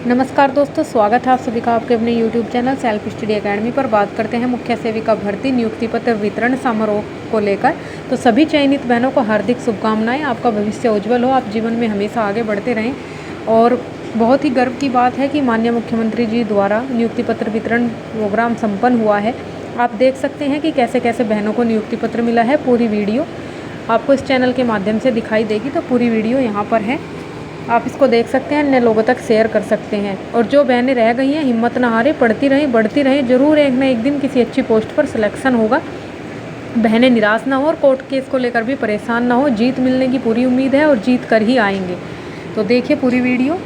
नमस्कार दोस्तों, स्वागत है आप सभी का आपके अपने YouTube channel self study academy पर। बात करते हैं मुख्य सेविका भर्ती नियुक्ति पत्र वितरण समारोह को लेकर। तो सभी चयनित बहनों को हार्दिक शुभकामनाएं। आपका भविष्य उज्जवल हो, आप जीवन में हमेशा आगे बढ़ते रहें। और बहुत ही गर्व की बात है कि माननीय मुख्यमंत्री जी द्वारा नियुक्ति पत्र वितरण प्रोग्राम संपन्न हुआ है। आप देख सकते हैं कि कैसे कैसे बहनों को नियुक्ति पत्र मिला है। पूरी वीडियो आपको इस चैनल के माध्यम से दिखाई देगी, तो पूरी वीडियो यहाँ पर है, आप इसको देख सकते हैं, अन्य लोगों तक शेयर कर सकते हैं। और जो बहनें रह गई हैं, हिम्मत ना हारे, पढ़ती रहें, बढ़ती रहें, जरूर एक ना एक दिन किसी अच्छी पोस्ट पर सिलेक्शन होगा। बहनें निराश ना हो और कोर्ट केस को लेकर भी परेशान ना हो। जीत मिलने की पूरी उम्मीद है और जीत कर ही आएंगे। तो देखिए पूरी वीडियो।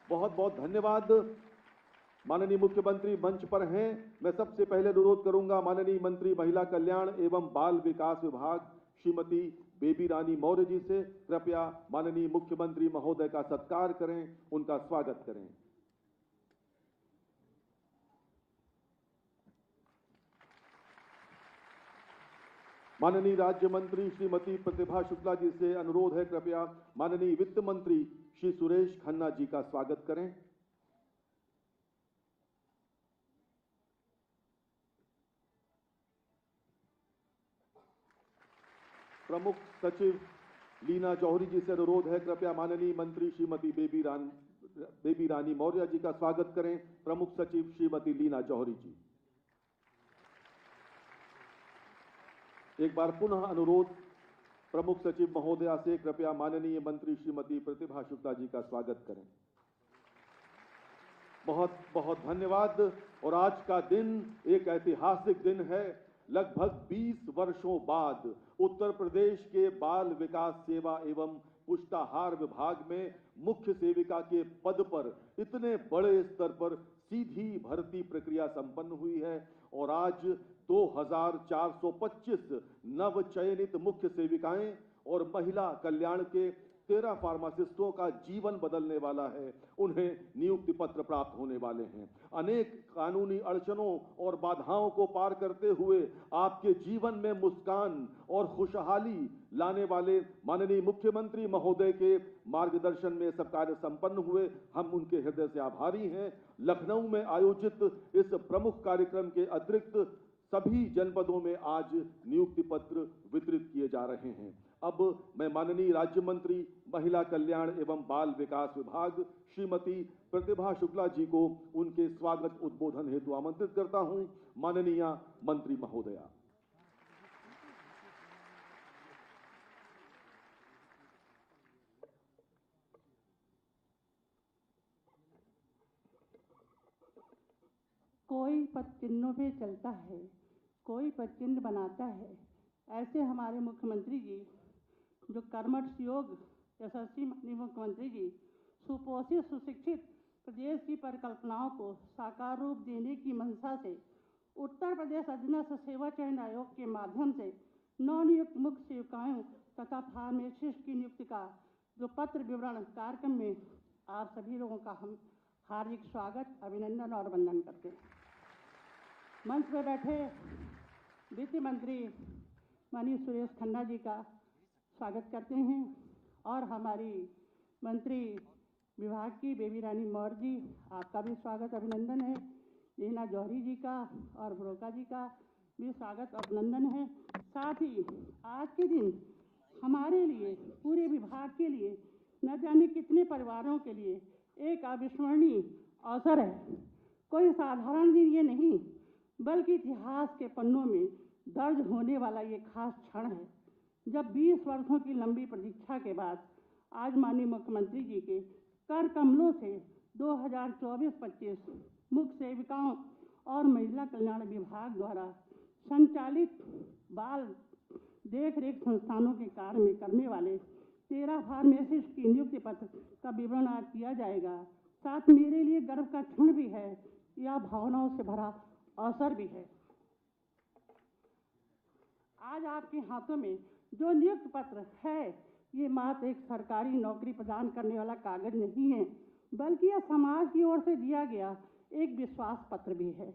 बहुत बहुत धन्यवाद। माननीय मुख्यमंत्री मंच पर हैं। मैं सबसे पहले अनुरोध करूंगा माननीय मंत्री महिला कल्याण एवं बाल विकास विभाग श्रीमती बेबी रानी मौर्य जी से, कृपया माननीय मुख्यमंत्री महोदय का सत्कार करें, उनका स्वागत करें। माननीय राज्य मंत्री श्रीमती प्रतिभा शुक्ला जी से अनुरोध है, कृपया माननीय वित्त मंत्री श्री सुरेश खन्ना जी का स्वागत करें। प्रमुख सचिव लीना जौहरी जी से अनुरोध है, कृपया माननीय मंत्री श्रीमती बेबी रानी मौर्य जी का स्वागत करें। प्रमुख सचिव श्रीमती लीना जौहरी जी। एक बार पुनः अनुरोध प्रमुख सचिव महोदया से, कृपया माननीय मंत्री श्रीमती प्रतिभा शुक्ला जी का स्वागत करें। बहुत बहुत धन्यवाद। और आज का दिन एक ऐतिहासिक दिन है। लगभग 20 वर्षों बाद उत्तर प्रदेश के बाल विकास सेवा एवं पुष्टाहार विभाग में मुख्य सेविका के पद पर इतने बड़े स्तर पर सीधी भर्ती प्रक्रिया संपन्न हुई है। और आज 2425 नव चयनित मुख्य सेविकाएं और महिला कल्याण के 13 फार्मासिस्टों का जीवन बदलने वाला है। उन्हें नियुक्ति पत्र प्राप्त होने वाले हैं। अनेक कानूनी अड़चनों और बाधाओं को पार करते हुए आपके जीवन में मुस्कान और खुशहाली लाने वाले माननीय मुख्यमंत्री महोदय के मार्गदर्शन में सब कार्य संपन्न हुए। हम उनके हृदय से आभारी हैं। लखनऊ में आयोजित इस प्रमुख कार्यक्रम के अतिरिक्त सभी जनपदों में आज नियुक्ति पत्र वितरित किए जा रहे हैं। अब मैं माननीय राज्य मंत्री महिला कल्याण एवं बाल विकास विभाग श्रीमती प्रतिभा शुक्ला जी को उनके स्वागत उद्बोधन हेतु आमंत्रित करता हूं। माननीय मंत्री महोदया। कोई पद चिन्हों पे चलता है, कोई पद चिन्ह बनाता है। ऐसे हमारे मुख्यमंत्री जी, जो कर्मठ योग यशस्वी माननीय मुख्यमंत्री जी, सुपोषित सुशिक्षित प्रदेश की परिकल्पनाओं को साकार रूप देने की मंशा से उत्तर प्रदेश अधीनस्थ सेवा चयन आयोग के माध्यम से नवनियुक्त मुख्य सेविकाओं तथा फार्मासिस्ट की नियुक्ति का जो पत्र विवरण कार्यक्रम में आप सभी लोगों का हम हार्दिक स्वागत, अभिनंदन और वंदन करते हैं। मंच पर बैठे वित्त मंत्री माननीय सुरेश खन्ना जी का स्वागत करते हैं। और हमारी मंत्री विभाग की बेबी रानी मौर्य जी, आपका भी स्वागत अभिनंदन है। लीना जौहरी जी का और ब्रोका जी का भी स्वागत अभिनंदन है। साथ ही आज के दिन हमारे लिए, पूरे विभाग के लिए, न जाने कितने परिवारों के लिए एक अविस्मरणीय अवसर है। कोई साधारण दिन ये नहीं, बल्कि इतिहास के पन्नों में दर्ज होने वाला ये खास क्षण है, जब 20 वर्षों की लंबी प्रतीक्षा के बाद आज माननीय मुख्यमंत्री जी के कर कमलों से 2024-25 मुख्य सेविकाओं और महिला कल्याण विभाग द्वारा संचालित बाल देख रेख संस्थानों के कार्य में करने वाले 13 फार्मासिस्ट की नियुक्ति पत्र का विवरण आज किया जाएगा। साथ मेरे लिए गर्व का क्षण भी है, यह भावनाओं से भरा अवसर भी है। आज आपके हाथों में जो नियुक्ति पत्र है, ये मात्र एक सरकारी नौकरी प्रदान करने वाला कागज नहीं है, बल्कि यह समाज की ओर से दिया गया एक विश्वास पत्र भी है।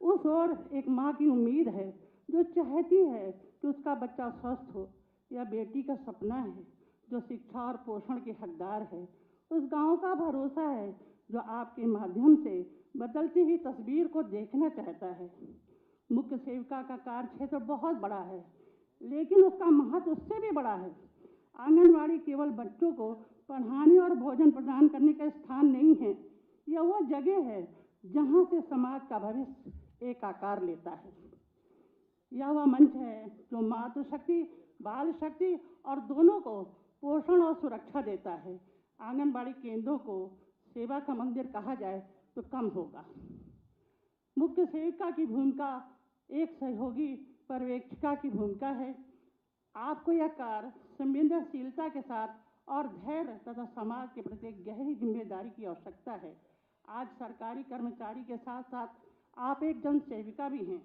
उस ओर एक माँ की उम्मीद है जो चाहती है कि उसका बच्चा स्वस्थ हो। यह बेटी का सपना है जो शिक्षा और पोषण के हकदार है, उस गांव का भरोसा है जो आपके माध्यम से बदलती हुई तस्वीर को देखना चाहता है। मुख्य सेविका का कार्य क्षेत्र बहुत बड़ा है, लेकिन उसका महत्व उससे भी बड़ा है। आंगनवाड़ी केवल बच्चों को पढ़ाने और भोजन प्रदान करने का स्थान नहीं है, यह वो जगह है जहाँ से समाज का भविष्य एक आकार लेता है। यह वह मंच है जो मातृशक्ति, बाल शक्ति और दोनों को पोषण और सुरक्षा देता है। आंगनबाड़ी केंद्रों को सेवा का मंदिर कहा जाए तो कम होगा। मुख्य सेविका की भूमिका एक सहयोगी पर्यवेक्षिका की भूमिका है। आपको यह कार्य संवेदनशीलता के साथ और धैर्य तथा समाज के प्रति गहरी जिम्मेदारी की आवश्यकता है। आज सरकारी कर्मचारी के साथ साथ आप एक जन सेविका भी हैं।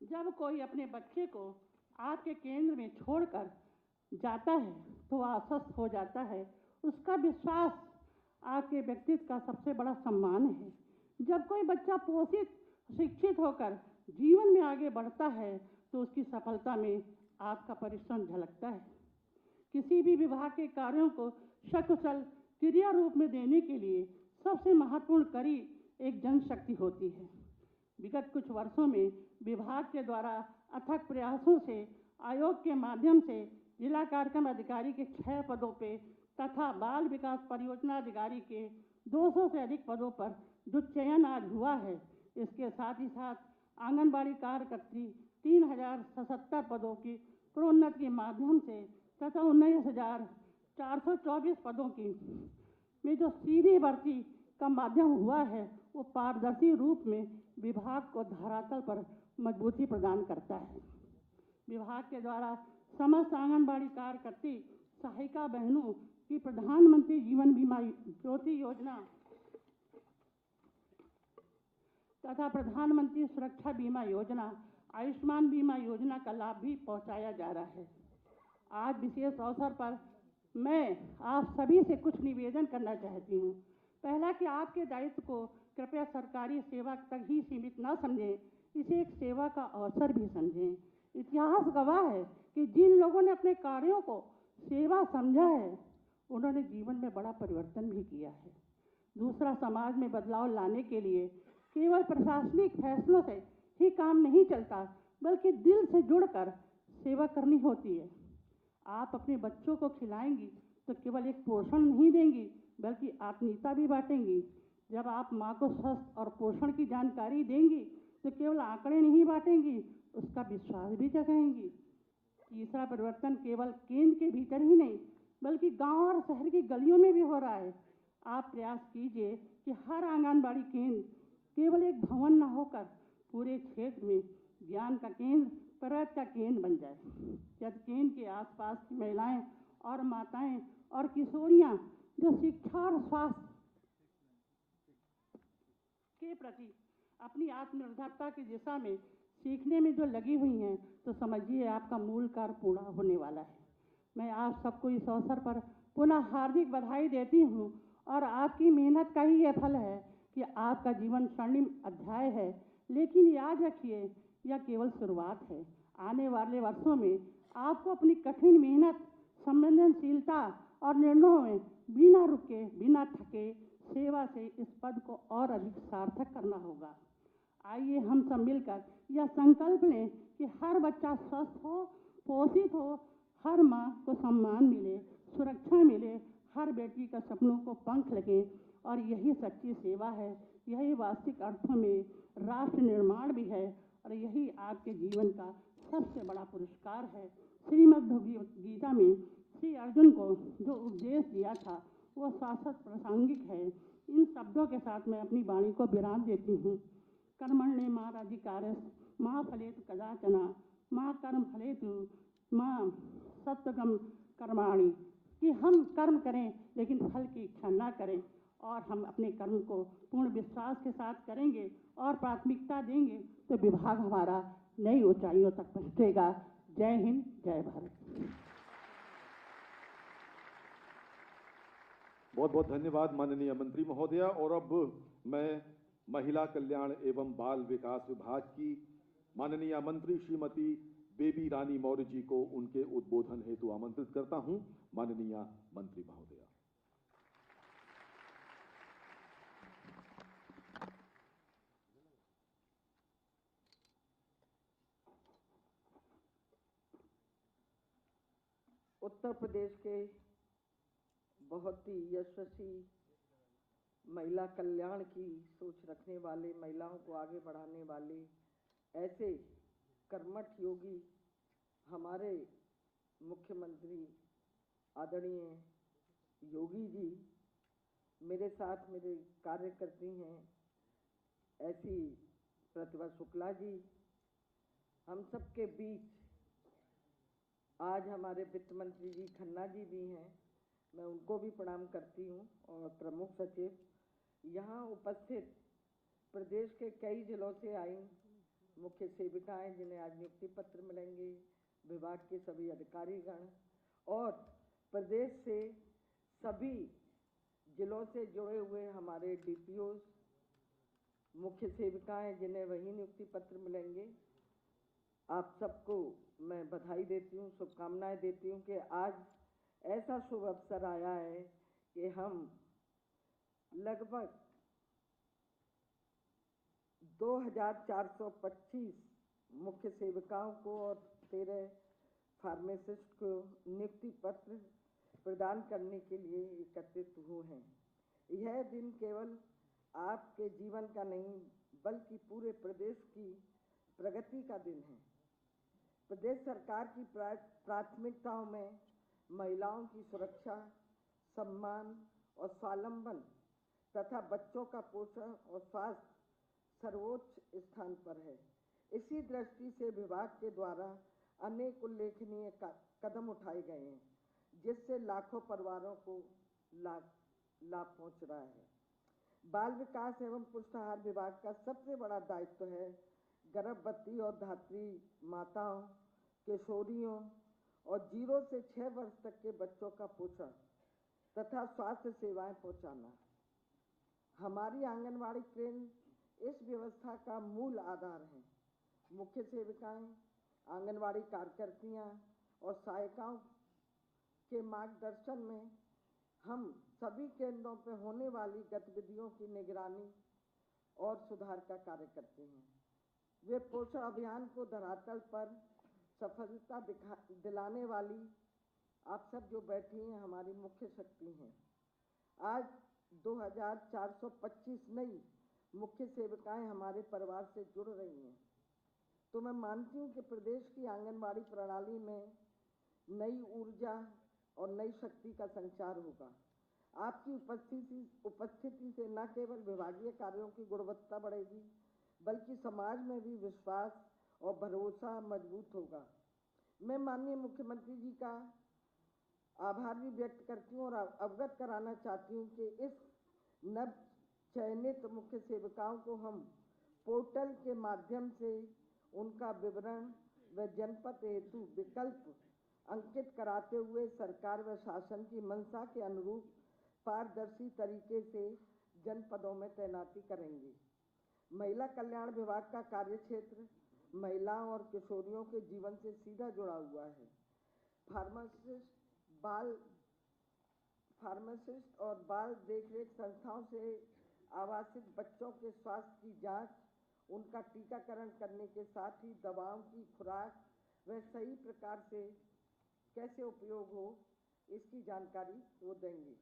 जब कोई अपने बच्चे को आपके केंद्र में छोड़कर जाता है तो वह आश्वस्त हो जाता है। उसका विश्वास आपके व्यक्तित्व का सबसे बड़ा सम्मान है। जब कोई बच्चा पोषित, शिक्षित होकर जीवन में आगे बढ़ता है तो उसकी सफलता में आपका परिश्रम झलकता है। किसी भी विभाग के कार्यों को सकुशल क्रिया रूप में देने के लिए सबसे महत्वपूर्ण कड़ी एक जनशक्ति होती है। विगत कुछ वर्षों में विभाग के द्वारा अथक प्रयासों से आयोग के माध्यम से जिला कार्यक्रम अधिकारी के 6 पदों पे तथा बाल विकास परियोजना अधिकारी के 200 से अधिक पदों पर जो चयन आज हुआ है, इसके साथ ही साथ आंगनबाड़ी कार्यकर्त्री 3077 पदों की प्रोन्नति के माध्यम से तथा 19,424 पदों की में जो सीधी भर्ती का माध्यम हुआ है, वो पारदर्शी रूप में विभाग को धरातल पर मजबूती प्रदान करता है। विभाग के द्वारा समस्त आंगनबाड़ी कार्यकर्त्री सहायिका बहनों की प्रधानमंत्री जीवन बीमा ज्योति योजना तथा प्रधानमंत्री सुरक्षा बीमा योजना, आयुष्मान बीमा योजना का लाभ भी पहुंचाया जा रहा है। आज विशेष अवसर पर मैं आप सभी से कुछ निवेदन करना चाहती हूँ। पहला कि आपके दायित्व को कृपया सरकारी सेवा तक ही सीमित न समझें, इसे एक सेवा का अवसर भी समझें। इतिहास गवाह है कि जिन लोगों ने अपने कार्यों को सेवा समझा है, उन्होंने जीवन में बड़ा परिवर्तन भी किया है। दूसरा, समाज में बदलाव लाने के लिए केवल प्रशासनिक फैसलों से ही काम नहीं चलता, बल्कि दिल से जुड़कर सेवा करनी होती है। आप अपने बच्चों को खिलाएंगी तो केवल एक पोषण नहीं देंगी, बल्कि आत्मीयता भी बांटेंगी। जब आप माँ को स्वस्थ और पोषण की जानकारी देंगी तो केवल आंकड़े नहीं बांटेंगी, उसका विश्वास भी जगाएंगी। तीसरा परिवर्तन केवल केंद्र के भीतर ही नहीं, बल्कि गांव और शहर की गलियों में भी हो रहा है। आप प्रयास कीजिए कि हर आंगनबाड़ी केंद्र केवल एक भवन न होकर पूरे क्षेत्र में ज्ञान का केंद्र, प्रगति का केंद्र बन जाए। जब केंद्र के आसपास की महिलाएं और माताएं और किशोरियां जो शिक्षा और स्वास्थ्य के प्रति अपनी आत्मनिर्भरता की दिशा में सीखने में जो लगी हुई हैं, तो समझिए आपका मूल कार्य पूरा होने वाला है। मैं आप सबको इस अवसर पर पुनः हार्दिक बधाई देती हूँ और आपकी मेहनत का ही यह फल है कि आपका जीवन स्वर्णिम अध्याय है। लेकिन याद रखिए, यह केवल शुरुआत है। आने वाले वर्षों में आपको अपनी कठिन मेहनत, संवेदनशीलता और निर्णयों में बिना रुके, बिना थके सेवा से इस पद को और अधिक सार्थक करना होगा। आइए हम सब मिलकर यह संकल्प लें कि हर बच्चा स्वस्थ हो, पोषित हो, हर माँ को सम्मान मिले, सुरक्षा मिले, हर बेटी का सपनों को पंख लगे। और यही सच्ची सेवा है, यही वास्तविक अर्थों में राष्ट्र निर्माण भी है, और यही आपके जीवन का सबसे बड़ा पुरस्कार है। श्रीमद् भगवद गीता में श्री अर्जुन को जो उपदेश दिया था, वो शाश्वत प्रासंगिक है। इन शब्दों के साथ मैं अपनी वाणी को विराम देती हूँ। कर्मण्ये मां माँ फलेतु कदाचन, माँ कर्म फलेतु माँ सत्वगम कर्माणि, कि हम कर्म करें लेकिन फल की इच्छा ना करें, और हम अपने कर्म को पूर्ण विश्वास के साथ करेंगे और प्राथमिकता देंगे तो विभाग हमारा नई ऊंचाइयों तक पहुँचेगा। जय हिंद, जय भारत। बहुत बहुत धन्यवाद माननीय मंत्री महोदया। और अब मैं महिला कल्याण एवं बाल विकास विभाग की माननीय मंत्री श्रीमती बेबी रानी मौर्य जी को उनके उद्बोधन हेतु आमंत्रित करता हूं। माननीय मंत्री महोदया। उत्तर प्रदेश के बहुत ही यशस्वी महिला कल्याण की सोच रखने वाले, महिलाओं को आगे बढ़ाने वाले ऐसे कर्मठ योगी हमारे मुख्यमंत्री आदरणीय योगी जी मेरे साथ मेरे कार्य करती हैं, ऐसी प्रतिभा शुक्ला जी, हम सबके बीच आज हमारे वित्त मंत्री जी खन्ना जी भी हैं, मैं उनको भी प्रणाम करती हूँ, और प्रमुख सचिव यहाँ उपस्थित प्रदेश के कई जिलों से आई मुख्य सेविकाएं जिन्हें आज नियुक्ति पत्र मिलेंगे, विभाग के सभी अधिकारीगण और प्रदेश से सभी जिलों से जुड़े हुए हमारे डीपीओ, मुख्य सेविकाएं जिन्हें वही नियुक्ति पत्र मिलेंगे, आप सबको मैं बधाई देती हूँ, शुभकामनाएं देती हूँ कि आज ऐसा शुभ अवसर आया है कि हम लगभग 2425 मुख्य सेविकाओं को और 13 फार्मासिस्ट को नियुक्ति पत्र प्रदान करने के लिए एकत्रित हुए हैं। यह दिन केवल आपके जीवन का नहीं बल्कि पूरे प्रदेश की प्रगति का दिन है। प्रदेश सरकार की प्राथमिकताओं में महिलाओं की सुरक्षा, सम्मान और स्वावलंबन तथा बच्चों का पोषण और स्वास्थ्य सर्वोच्च स्थान पर है। इसी दृष्टि से विभाग के द्वारा अनेक उल्लेखनीय कदम उठाए गए हैं, जिससे लाखों परिवारों को लाभ पहुंच रहा है। बाल विकास एवं पुष्टाहार विभाग का सबसे बड़ा दायित्व है गर्भवती और धात्री माताओं, किशोरियों और 0 से 6 वर्ष तक के बच्चों का पोषण तथा स्वास्थ्य सेवाएं पहुंचाना। हमारी आंगनवाड़ी केंद्र इस व्यवस्था का मूल आधार है। मुख्य सेविकाएं, आंगनवाड़ी कार्यकर्तियां और सहायिकाओं के मार्गदर्शन में हम सभी केंद्रों पर होने वाली गतिविधियों की निगरानी और सुधार का कार्य करते हैं। वे पोषण अभियान को धरातल पर सफलता दिलाने वाली आप सब जो बैठी हैं हमारी मुख्य शक्ति हैं। आज 2425 नई मुख्य सेविकाएं हमारे परिवार से जुड़ रही हैं, तो मैं मानती हूँ कि प्रदेश की आंगनबाड़ी प्रणाली में नई ऊर्जा और नई शक्ति का संचार होगा। आपकी उपस्थिति से न केवल विभागीय कार्यों की गुणवत्ता बढ़ेगी बल्कि समाज में भी विश्वास और भरोसा मजबूत होगा। मैं माननीय मुख्यमंत्री जी का आभार भी व्यक्त करती हूँ और अवगत कराना चाहती हूँ कि इस नव चयनित मुख्य सेविकाओं को हम पोर्टल के माध्यम से उनका विवरण व जनपद हेतु विकल्प अंकित कराते हुए सरकार व शासन की मंशा के अनुरूप पारदर्शी तरीके से जनपदों में तैनाती करेंगे। महिला कल्याण विभाग का कार्यक्षेत्र महिलाओं और किशोरियों के जीवन से सीधा जुड़ा हुआ है। फार्मासिस्ट और बाल देखरेख संस्थाओं से आवासित बच्चों के स्वास्थ्य की जांच, उनका टीकाकरण करने के साथ ही दवाओं की खुराक व सही प्रकार से कैसे उपयोग हो इसकी जानकारी वो देंगे।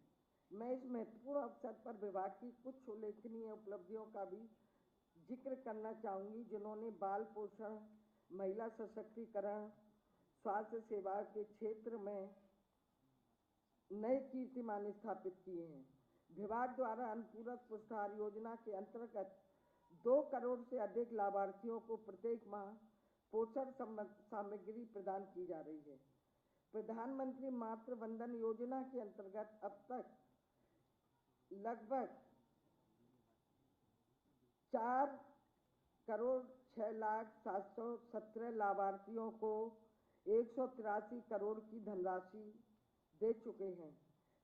मैं इस महत्वपूर्ण अवसर पर विभाग की कुछ उल्लेखनीय उपलब्धियों का भी जिक्र करना चाहूँगी, जिन्होंने बाल पोषण, महिला सशक्तिकरण, स्वास्थ्य सेवा के क्षेत्र में नए कीर्तिमान स्थापित किए हैं। विभाग द्वारा अनुपूरक पुष्टाहार योजना के अंतर्गत 2 करोड़ से अधिक लाभार्थियों को प्रत्येक माह पोषण सामग्री प्रदान की जा रही है। प्रधानमंत्री मातृ वंदन योजना के अंतर्गत अब तक लगभग 4,06,717 लाभार्थियों को 183 करोड़ की धनराशि दे चुके हैं।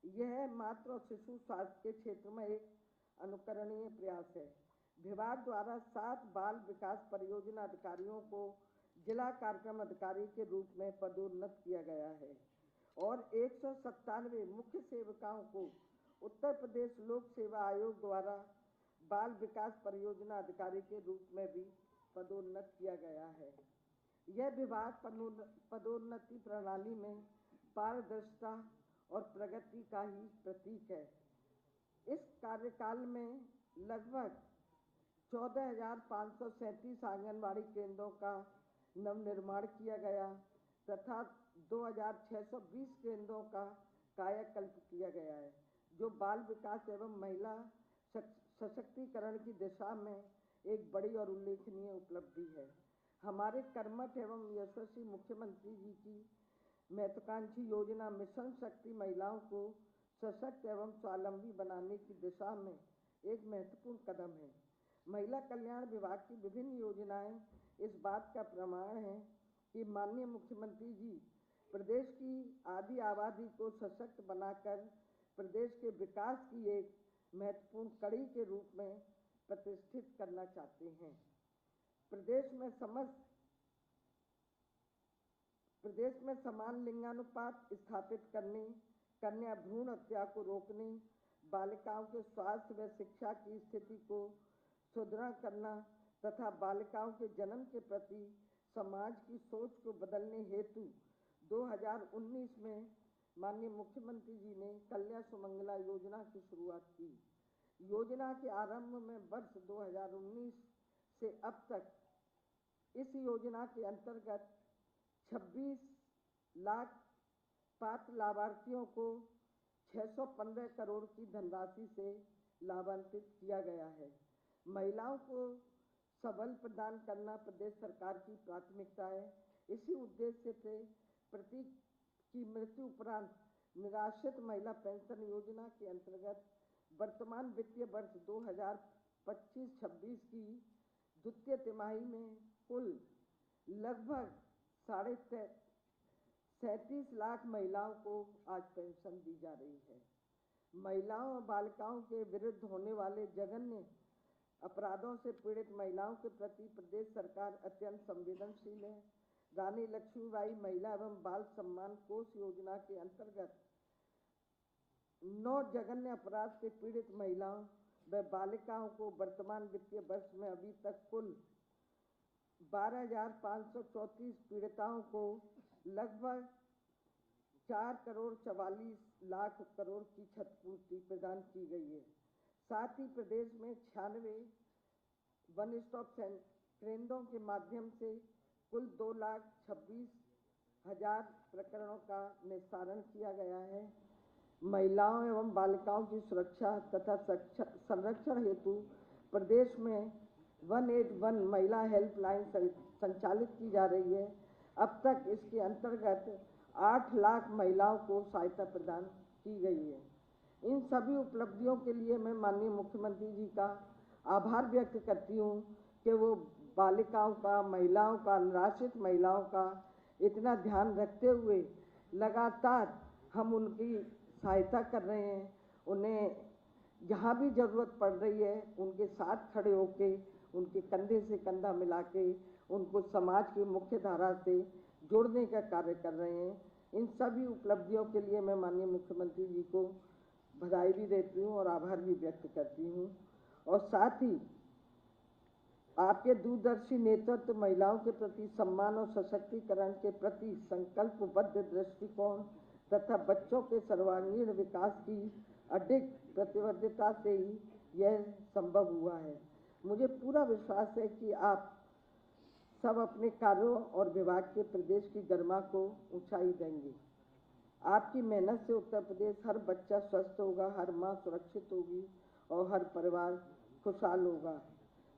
यह मातृ और शिशु स्वास्थ्य के क्षेत्र में एक अनुकरणीय प्रयास है। विभाग द्वारा 7 बाल विकास परियोजना अधिकारियों को जिला कार्यक्रम अधिकारी के रूप में पदोन्नत किया गया है और 197 मुख्य सेविकाओं को उत्तर प्रदेश लोक सेवा आयोग द्वारा बाल विकास परियोजना अधिकारी के रूप में भी पदोन्नत किया गया है। यह विभाग पदोन्नति प्रणाली में पारदर्शिता और प्रगति का ही प्रतीक है। इस कार्यकाल में लगभग 14,537 आंगनबाड़ी केंद्रों का नवनिर्माण किया गया तथा 2,620 केंद्रों का कायाकल्प किया गया है, जो बाल विकास एवं महिला सशक्तिकरण की दिशा में एक बड़ी और उल्लेखनीय उपलब्धि है। हमारे कर्मठ एवं यशस्वी मुख्यमंत्री जी की महत्वाकांक्षी योजना मिशन शक्ति महिलाओं को सशक्त एवं स्वावलंबी बनाने की दिशा में एक महत्वपूर्ण कदम है। महिला कल्याण विभाग की विभिन्न योजनाएं इस बात का प्रमाण है कि माननीय मुख्यमंत्री जी प्रदेश की आदि आबादी को सशक्त बनाकर प्रदेश के विकास की एक महत्वपूर्ण कड़ी के रूप में प्रतिष्ठित करना चाहते हैं। प्रदेश में समान लिंगानुपात स्थापित करने, कन्या भ्रूण हत्या को रोकने, बालिकाओं के स्वास्थ्य व शिक्षा की स्थिति को सुदृढ़ करना तथा बालिकाओं के जन्म के प्रति समाज की सोच को बदलने हेतु 2019 में माननीय मुख्यमंत्री जी ने कन्या सुमंगला योजना की शुरुआत की। योजना के आरंभ में वर्ष 2019 से अब तक इस योजना के अंतर्गत 26 लाख पात्र लाभार्थियों को 615 करोड़ की धनराशि से लाभान्वित किया गया है। महिलाओं को सबल प्रदान करना प्रदेश सरकार की प्राथमिकता है। इसी उद्देश्य से पति की मृत्यु उपरांत निराश्रित महिला पेंशन योजना के अंतर्गत वर्तमान वित्तीय वर्ष 2025-26 की द्वितीय तिमाही में कुल लगभग 37 लाख महिलाओं को आज पेंशन दी जा रही है। महिलाओं और बालिकाओं के विरुद्ध होने वाले जघन्य अपराधों से पीड़ित महिलाओं के प्रति प्रदेश सरकार अत्यंत संवेदनशील है। रानी लक्ष्मीबाई महिला एवं बाल सम्मान कोष योजना के अंतर्गत 9 जघन्य अपराध से पीड़ित महिलाओं व बालिकाओं को वर्तमान वित्तीय वर्ष में अभी तक कुल 12,534 पीड़िताओं को लगभग 4,44 करोड़ की क्षतिपूर्ति प्रदान की गई है। साथ ही प्रदेश में 96 वन स्टॉप केंद्रों के माध्यम से कुल 2,26,000 प्रकरणों का निस्तारण किया गया है। महिलाओं एवं बालिकाओं की सुरक्षा तथा संरक्षण हेतु प्रदेश में 181 महिला हेल्पलाइन संचालित की जा रही है। अब तक इसके अंतर्गत 8 लाख महिलाओं को सहायता प्रदान की गई है। इन सभी उपलब्धियों के लिए मैं माननीय मुख्यमंत्री जी का आभार व्यक्त करती हूँ कि वो बालिकाओं का, महिलाओं का, निराश्रित महिलाओं का इतना ध्यान रखते हुए लगातार हम उनकी सहायता कर रहे हैं। उन्हें जहाँ भी ज़रूरत पड़ रही है उनके साथ खड़े होके, उनके कंधे से कंधा मिला के उनको समाज की मुख्य धारा से जोड़ने का कार्य कर रहे हैं। इन सभी उपलब्धियों के लिए मैं माननीय मुख्यमंत्री जी को बधाई भी देती हूँ और आभार भी व्यक्त करती हूँ। और साथ ही आपके दूरदर्शी नेतृत्व, महिलाओं के प्रति सम्मान और सशक्तिकरण के प्रति संकल्पबद्ध दृष्टिकोण तथा बच्चों के सर्वांगीण विकास की अडिग प्रतिबद्धता से ही यह संभव हुआ है। मुझे पूरा विश्वास है कि आप सब अपने कार्यों और विभाग के प्रदेश की गरिमा को ऊंचाई देंगे। आपकी मेहनत से उत्तर प्रदेश हर बच्चा स्वस्थ होगा, हर माँ सुरक्षित होगी और हर परिवार खुशहाल होगा।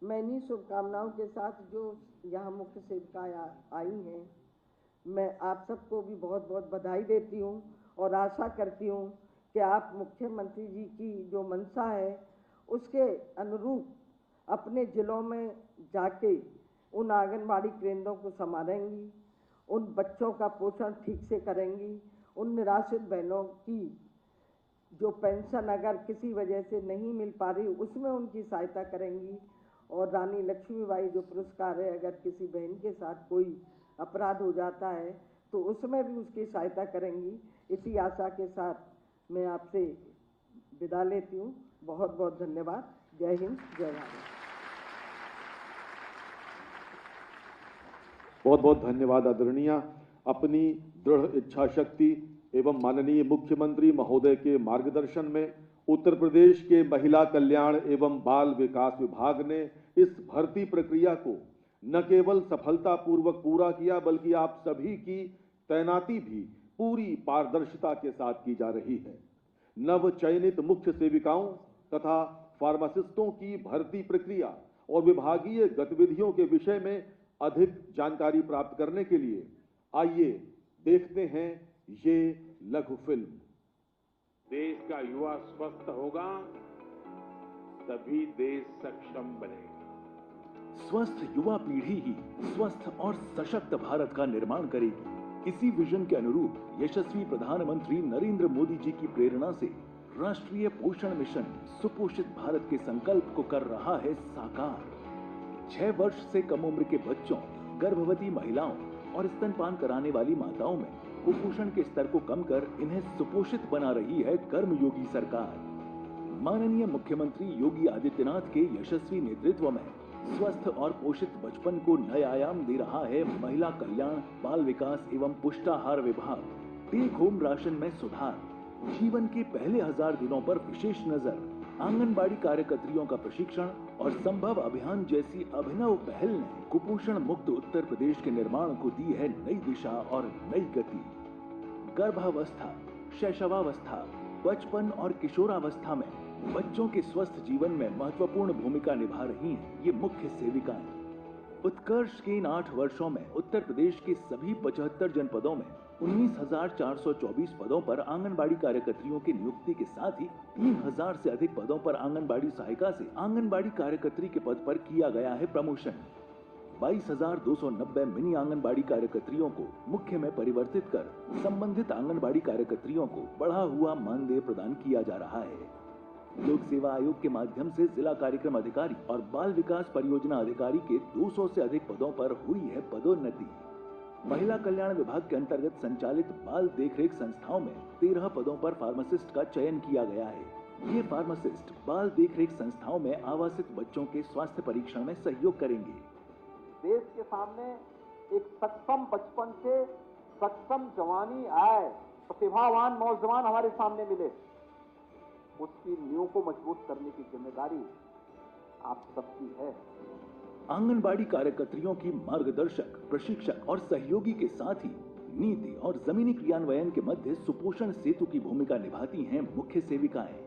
मैं इन्हीं शुभकामनाओं के साथ जो यहाँ मुख्य सेविकाएँ आई हैं, मैं आप सबको भी बहुत बहुत बधाई देती हूँ और आशा करती हूँ कि आप मुख्यमंत्री जी की जो मंशा है उसके अनुरूप अपने जिलों में जाके उन आंगनबाड़ी केंद्रों को संभालेंगी, उन बच्चों का पोषण ठीक से करेंगी, उन निराश्रित बहनों की जो पेंशन अगर किसी वजह से नहीं मिल पा रही उसमें उनकी सहायता करेंगी। और रानी लक्ष्मीबाई जो पुरस्कार है, अगर किसी बहन के साथ कोई अपराध हो जाता है तो उसमें भी उसकी सहायता करेंगी। इसी आशा के साथ मैं आपसे विदा लेती हूँ। बहुत बहुत धन्यवाद। जय हिंद, जय भारत। बहुत बहुत धन्यवाद आदरणीय। अपनी दृढ़ इच्छा शक्ति एवं माननीय मुख्यमंत्री महोदय के मार्गदर्शन में उत्तर प्रदेश के महिला कल्याण एवं बाल विकास विभाग ने इस भर्ती प्रक्रिया को न केवल सफलतापूर्वक पूरा किया बल्कि आप सभी की तैनाती भी पूरी पारदर्शिता के साथ की जा रही है। नव चयनित मुख्य सेविकाओं तथा फार्मासिस्टों की भर्ती प्रक्रिया और विभागीय गतिविधियों के विषय में अधिक जानकारी प्राप्त करने के लिए आइए देखते हैं ये लघु फिल्म। देश का युवा स्वस्थ होगा तभी देश सक्षम बनेगा। स्वस्थ युवा पीढ़ी ही स्वस्थ और सशक्त भारत का निर्माण करेगी। इसी विजन के अनुरूप यशस्वी प्रधानमंत्री नरेंद्र मोदी जी की प्रेरणा से राष्ट्रीय पोषण मिशन सुपोषित भारत के संकल्प को कर रहा है साकार। 6 वर्ष से कम उम्र के बच्चों, गर्भवती महिलाओं और स्तनपान कराने वाली माताओं में कुपोषण के स्तर को कम कर इन्हें सुपोषित बना रही है कर्मयोगी सरकार। माननीय मुख्यमंत्री योगी आदित्यनाथ के यशस्वी नेतृत्व में स्वस्थ और पोषित बचपन को नए आयाम दे रहा है महिला कल्याण, बाल विकास एवं पुष्टाहार विभाग। टेक होम राशन में सुधार, जीवन के पहले 1000 दिनों पर विशेष नजर, आंगनबाड़ी कार्यकर्तियों का प्रशिक्षण और संभव अभियान जैसी अभिनव पहल ने कुपोषण मुक्त उत्तर प्रदेश के निर्माण को दी है नई दिशा और नई गति। गर्भावस्था, शैशवावस्था, बचपन और किशोरावस्था में बच्चों के स्वस्थ जीवन में महत्वपूर्ण भूमिका निभा रही हैं ये मुख्य सेविकाएं। उत्कर्ष के इन 8 वर्षों में उत्तर प्रदेश के सभी 75 जनपदों में 19,424 पदों पर आंगनबाड़ी कार्यकर्तियों की नियुक्ति के साथ ही 3,000 से अधिक पदों पर आंगनबाड़ी सहायिका से आंगनबाड़ी कार्यकर्त्री के पद पर किया गया है प्रमोशन। 22,290 मिनी आंगनबाड़ी कार्यकर्तियों को मुख्य में परिवर्तित कर संबंधित आंगनबाड़ी कार्यकर्तियों को बढ़ा हुआ मानदेय प्रदान किया जा रहा है। लोक सेवा आयोग के माध्यम से जिला कार्यक्रम अधिकारी और बाल विकास परियोजना अधिकारी के 200 से अधिक पदों पर हुई है पदोन्नति। महिला कल्याण विभाग के अंतर्गत संचालित बाल देखरेख संस्थाओं में 13 पदों पर फार्मासिस्ट का चयन किया गया है। ये फार्मासिस्ट बाल देखरेख संस्थाओं में आवासित बच्चों के स्वास्थ्य परीक्षण में सहयोग करेंगे। देश के सामने एक सक्षम बचपन से सक्षम जवानी आए, प्रतिभावान नौजवान हमारे सामने मिले, उसकी नींव को मजबूत करने की जिम्मेदारी आप सबकी है। आंगनबाड़ी कार्यकर्तियों की मार्गदर्शक, प्रशिक्षक और सहयोगी के साथ ही नीति और जमीनी क्रियान्वयन के मध्य सुपोषण सेतु की भूमिका निभाती हैं मुख्य सेविकाएं।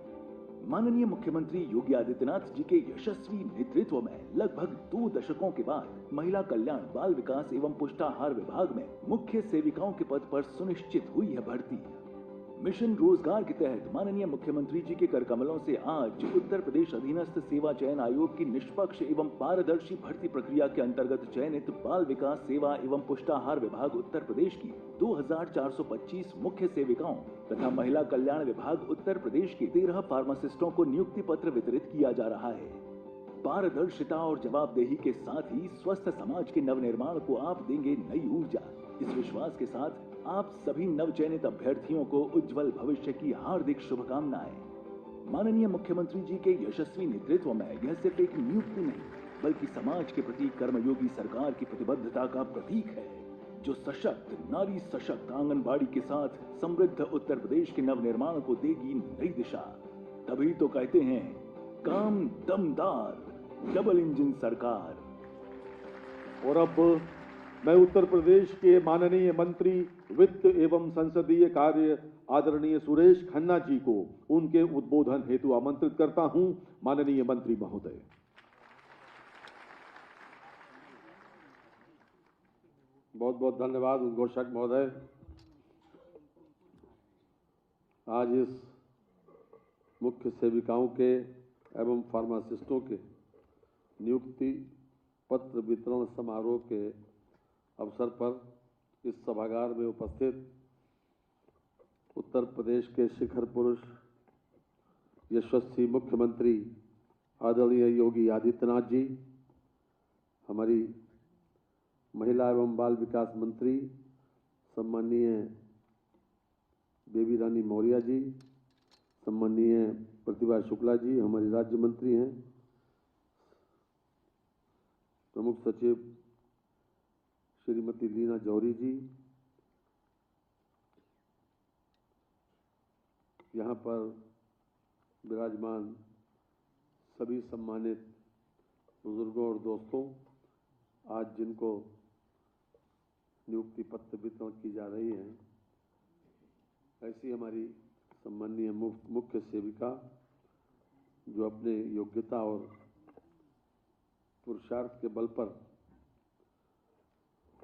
माननीय मुख्यमंत्री योगी आदित्यनाथ जी के यशस्वी नेतृत्व में लगभग 2 दशकों के बाद महिला कल्याण, बाल विकास एवं पुष्टाहार विभाग में मुख्य सेविकाओं के पद पर सुनिश्चित हुई है भर्ती। मिशन रोजगार के तहत माननीय मुख्यमंत्री जी के करकमलों से आज उत्तर प्रदेश अधीनस्थ सेवा चयन आयोग की निष्पक्ष एवं पारदर्शी भर्ती प्रक्रिया के अंतर्गत चयनित बाल विकास सेवा एवं पुष्टाहार विभाग उत्तर प्रदेश की 2,425 मुख्य सेविकाओं तथा महिला कल्याण विभाग उत्तर प्रदेश के 13 फार्मासिस्टों को नियुक्ति पत्र वितरित किया जा रहा है। पारदर्शिता और जवाबदेही के साथ ही स्वस्थ समाज के नवनिर्माण को आप देंगे नई ऊर्जा। इस विश्वास के साथ आप सभी नवचयनित अभ्यर्थियों को उज्जवल भविष्य की हार्दिक शुभकामनाएं। माननीय मुख्यमंत्री जी के यशस्वी नेतृत्व में यह सिर्फ एक नियुक्ति नहीं बल्कि समाज के प्रति कर्मयोगी सरकार की प्रतिबद्धता का प्रतीक है, जो सशक्त, नारी सशक्त आंगनबाड़ी के साथ समृद्ध उत्तर प्रदेश के नवनिर्माण को देगी नई दिशा। तभी तो कहते हैं, काम दमदार, डबल इंजन सरकार। और अब मैं उत्तर प्रदेश के माननीय मंत्री वित्त एवं संसदीय कार्य आदरणीय सुरेश खन्ना जी को उनके उद्बोधन हेतु आमंत्रित करता हूं। माननीय मंत्री महोदय। बहुत बहुत धन्यवाद उद्घोषक महोदय। आज इस मुख्य सेविकाओं के एवं फार्मासिस्टों के नियुक्ति पत्र वितरण समारोह के अवसर पर इस सभागार में उपस्थित उत्तर प्रदेश के शिखर पुरुष यशस्वी मुख्यमंत्री आदरणीय योगी आदित्यनाथ जी, हमारी महिला एवं बाल विकास मंत्री सम्माननीय बेबी रानी मौर्य जी, सम्माननीय प्रतिभा शुक्ला जी हमारी राज्य मंत्री हैं, प्रमुख सचिव श्रीमती लीना जौहरी जी, यहाँ पर विराजमान सभी सम्मानित बुजुर्गों और दोस्तों, आज जिनको नियुक्ति पत्र वितरण की जा रही है, ऐसी हमारी सम्माननीय मुख्य सेविका जो अपने योग्यता और पुरुषार्थ के बल पर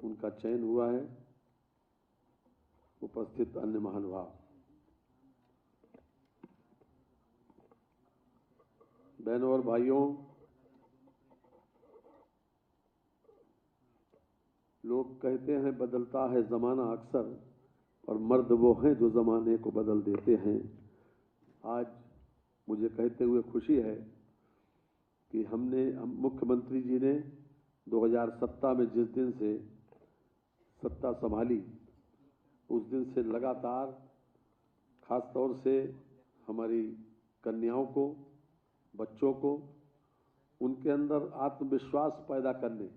उनका चयन हुआ है, उपस्थित अन्य महानुभाव, बहनों और भाइयों, लोग कहते हैं बदलता है जमाना अक्सर, और मर्द वो हैं जो जमाने को बदल देते हैं। आज मुझे कहते हुए खुशी है कि मुख्यमंत्री जी ने 2017 में जिस दिन से सत्ता संभाली, उस दिन से लगातार खास तौर से हमारी कन्याओं को, बच्चों को, उनके अंदर आत्मविश्वास पैदा करने,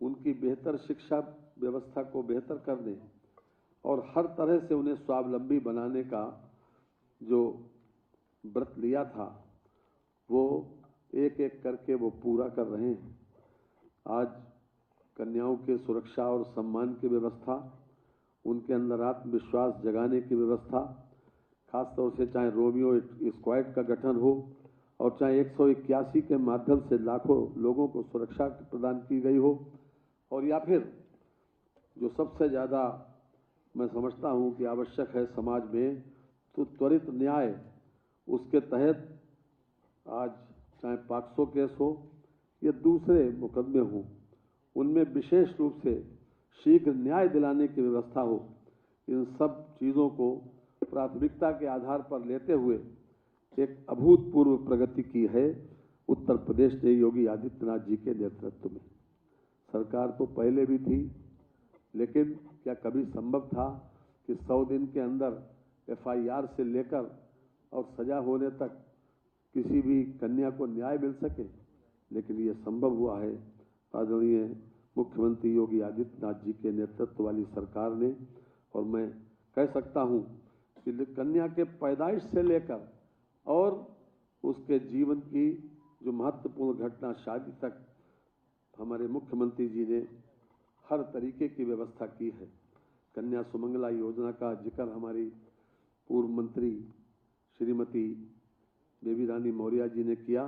उनकी बेहतर शिक्षा व्यवस्था को बेहतर करने और हर तरह से उन्हें स्वावलंबी बनाने का जो व्रत लिया था, वो एक एक करके वो पूरा कर रहे हैं। आज कन्याओं के सुरक्षा और सम्मान की व्यवस्था, उनके अंदर आत्मविश्वास जगाने की व्यवस्था, खास तौर से चाहे रोमियो स्क्वाड का गठन हो और चाहे 181 के माध्यम से लाखों लोगों को सुरक्षा प्रदान की गई हो, और या फिर जो सबसे ज़्यादा मैं समझता हूं कि आवश्यक है समाज में, तो त्वरित न्याय, उसके तहत आज चाहे पॉक्सो केस हो या दूसरे मुकदमे हों, उनमें विशेष रूप से शीघ्र न्याय दिलाने की व्यवस्था हो। इन सब चीज़ों को प्राथमिकता के आधार पर लेते हुए एक अभूतपूर्व प्रगति की है उत्तर प्रदेश ने योगी आदित्यनाथ जी के नेतृत्व में। सरकार तो पहले भी थी, लेकिन क्या कभी संभव था कि 100 दिन के अंदर FIR से लेकर और सजा होने तक किसी भी कन्या को न्याय मिल सके? लेकिन ये संभव हुआ है आदरणीय मुख्यमंत्री योगी आदित्यनाथ जी के नेतृत्व वाली सरकार ने। और मैं कह सकता हूँ कि कन्या के पैदाइश से लेकर और उसके जीवन की जो महत्वपूर्ण घटना शादी तक हमारे मुख्यमंत्री जी ने हर तरीके की व्यवस्था की है। कन्या सुमंगला योजना का जिक्र हमारी पूर्व मंत्री श्रीमती बेबी रानी मौर्य जी ने किया,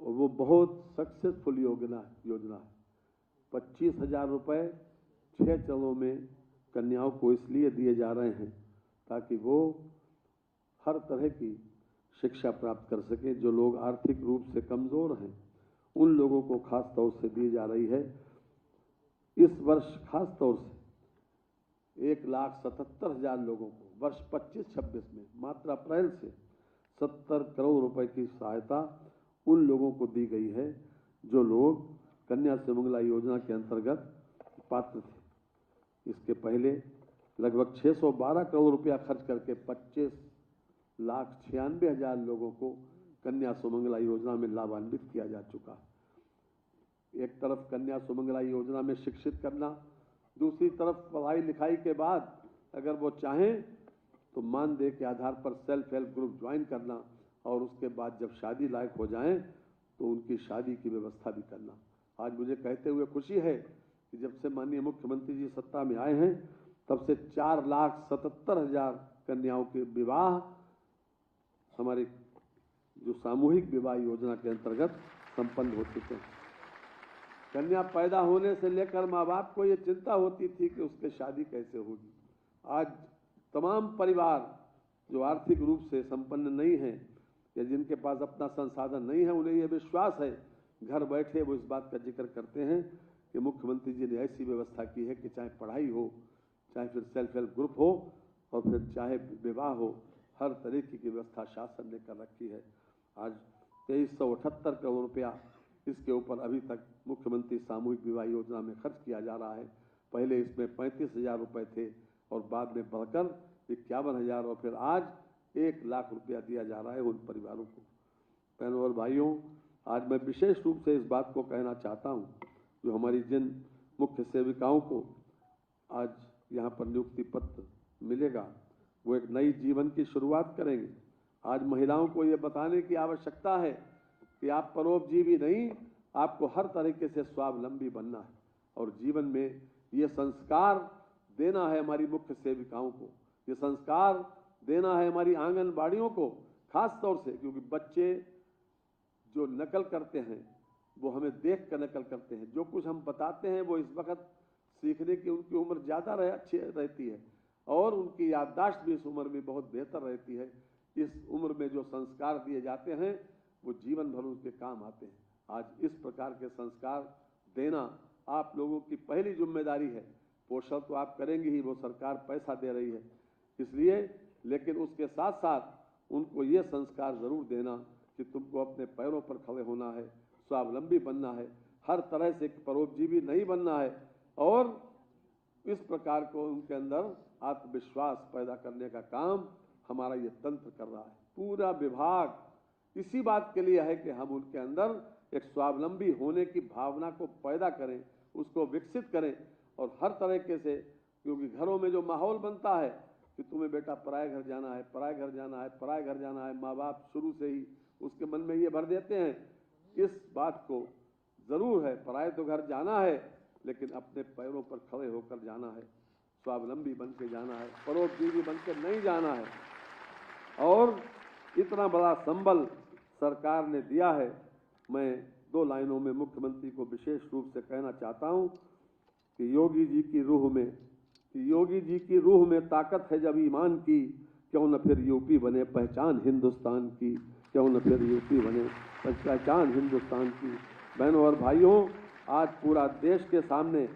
और वो बहुत सक्सेसफुल योजना है। 25,000 रुपये 6 चरणों में कन्याओं को इसलिए दिए जा रहे हैं ताकि वो हर तरह की शिक्षा प्राप्त कर सकें। जो लोग आर्थिक रूप से कमज़ोर हैं, उन लोगों को खास तौर से दी जा रही है। इस वर्ष खास तौर से 1,77,000 लोगों को वर्ष 25-26 में मात्र अप्रैल से 70 करोड़ रुपए की सहायता उन लोगों को दी गई है जो लोग कन्या सुमंगला योजना के अंतर्गत पात्र थे। इसके पहले लगभग 612 करोड़ रुपया खर्च करके 25,96,000 लोगों को कन्या सुमंगला योजना में लाभान्वित किया जा चुका है। एक तरफ कन्या सुमंगला योजना में शिक्षित करना, दूसरी तरफ पढ़ाई लिखाई के बाद अगर वो चाहें तो मानदेय के आधार पर सेल्फ हेल्प ग्रुप ज्वाइन करना, और उसके बाद जब शादी लायक हो जाएं तो उनकी शादी की व्यवस्था भी करना। आज मुझे कहते हुए खुशी है कि जब से माननीय मुख्यमंत्री जी सत्ता में आए हैं, तब से 4,77,000 कन्याओं के विवाह हमारे जो सामूहिक विवाह योजना के अंतर्गत संपन्न हो चुके हैं। कन्या पैदा होने से लेकर माँ बाप को ये चिंता होती थी कि उसकी शादी कैसे होगी। आज तमाम परिवार जो आर्थिक रूप से संपन्न नहीं हैं या जिनके पास अपना संसाधन नहीं है, उन्हें यह विश्वास है, घर बैठे वो इस बात का जिक्र करते हैं कि मुख्यमंत्री जी ने ऐसी व्यवस्था की है कि चाहे पढ़ाई हो, चाहे फिर सेल्फ हेल्प ग्रुप हो, और फिर चाहे विवाह हो, हर तरीके की व्यवस्था शासन ने कर रखी है। आज 2378 करोड़ रुपया इसके ऊपर अभी तक मुख्यमंत्री सामूहिक विवाह योजना में खर्च किया जा रहा है। पहले इसमें 35,000 रुपये थे और बाद में बढ़कर 51,000 और फिर आज 1 लाख रुपया दिया जा रहा है उन परिवारों को। बहनों और भाइयों, आज मैं विशेष रूप से इस बात को कहना चाहता हूं, जो हमारी जिन मुख्य सेविकाओं को आज यहाँ पर नियुक्ति पत्र मिलेगा, वो एक नई जीवन की शुरुआत करेंगे। आज महिलाओं को ये बताने की आवश्यकता है कि आप परोपजीवी नहीं, आपको हर तरीके से स्वावलंबी बनना है और जीवन में ये संस्कार देना है हमारी मुख्य सेविकाओं को, ये संस्कार देना है हमारी आंगनबाड़ियों को, खास तौर से क्योंकि बच्चे जो नकल करते हैं वो हमें देख कर नकल करते हैं। जो कुछ हम बताते हैं वो इस वक्त सीखने की उनकी उम्र ज़्यादा अच्छी रहती है और उनकी याददाश्त भी इस उम्र में बहुत बेहतर रहती है। इस उम्र में जो संस्कार दिए जाते हैं वो जीवन भर उनके काम आते हैं। आज इस प्रकार के संस्कार देना आप लोगों की पहली जिम्मेदारी है। पोषण तो आप करेंगे ही, वो सरकार पैसा दे रही है इसलिए, लेकिन उसके साथ साथ उनको ये संस्कार जरूर देना कि तुमको अपने पैरों पर खड़े होना है, स्वावलंबी बनना है, हर तरह से परोपजीवी नहीं बनना है और इस प्रकार को उनके अंदर आत्मविश्वास पैदा करने का काम हमारा ये तंत्र कर रहा है। पूरा विभाग इसी बात के लिए है कि हम उनके अंदर एक स्वावलंबी होने की भावना को पैदा करें, उसको विकसित करें और हर तरीके से, क्योंकि घरों में जो माहौल बनता है कि तुम्हें बेटा पराए घर जाना है, पराए घर जाना है, पराए घर जाना है, माँ बाप शुरू से ही उसके मन में ये भर देते हैं। इस बात को जरूर है, पराए तो घर जाना है लेकिन अपने पैरों पर खड़े होकर जाना है, स्वावलंबी बन के जाना है, परोपजीवी बन के नहीं जाना है। और इतना बड़ा संबल सरकार ने दिया है। मैं 2 लाइनों में मुख्यमंत्री को विशेष रूप से कहना चाहता हूं कि योगी जी की रूह में ताकत है जब ईमान की, क्यों न फिर यूपी बने पहचान हिंदुस्तान की, क्यों न फिर यूपी बने पहचान हिंदुस्तान की। बहनों और भाइयों, आज पूरा देश के सामने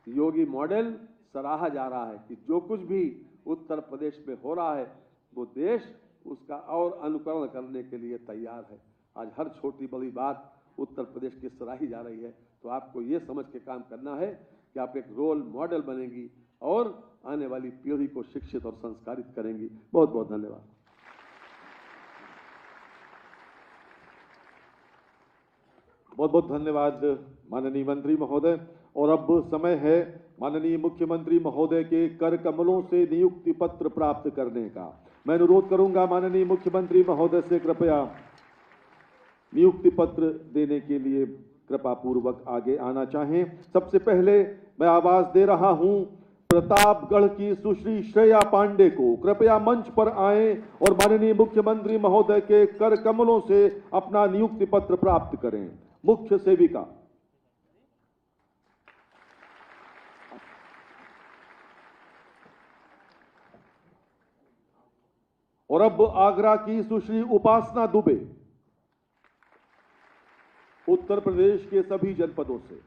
योगी मॉडल सराहा जा रहा है कि जो कुछ भी उत्तर प्रदेश में हो रहा है वो देश उसका और अनुकरण करने के लिए तैयार है। आज हर छोटी बड़ी बात उत्तर प्रदेश की सराही जा रही है, तो आपको ये समझ के काम करना है कि आप एक रोल मॉडल बनेंगी और आने वाली पीढ़ी को शिक्षित और संस्कारित करेंगी। बहुत बहुत धन्यवाद। बहुत बहुत धन्यवाद माननीय मंत्री महोदय। और अब समय है माननीय मुख्यमंत्री महोदय के कर कमलों से नियुक्ति पत्र प्राप्त करने का। मैं अनुरोध करूंगा माननीय मुख्यमंत्री महोदय से कृपया नियुक्ति पत्र देने के लिए कृपा पूर्वक आगे आना चाहें। सबसे पहले मैं आवाज दे रहा हूं प्रतापगढ़ की सुश्री श्रेया पांडे को, कृपया मंच पर आएं और माननीय मुख्यमंत्री महोदय के कर कमलों से अपना नियुक्ति पत्र प्राप्त करें। मुख्य सेविका। और अब आगरा की सुश्री उपासना दुबे, उत्तर प्रदेश के सभी जनपदों से।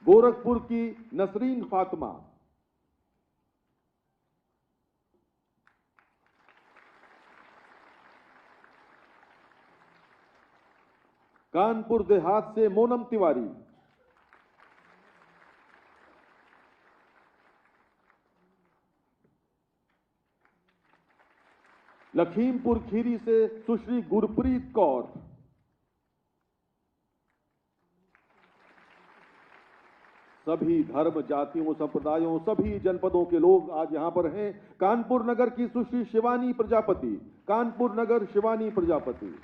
गोरखपुर की नसरीन फातिमा, कानपुर देहात से मोनम तिवारी, लखीमपुर खीरी से सुश्री गुरप्रीत कौर, सभी धर्म जातियों संप्रदायों सभी जनपदों के लोग आज यहां पर हैं। कानपुर नगर की सुश्री शिवानी प्रजापति, कानपुर नगर शिवानी प्रजापति,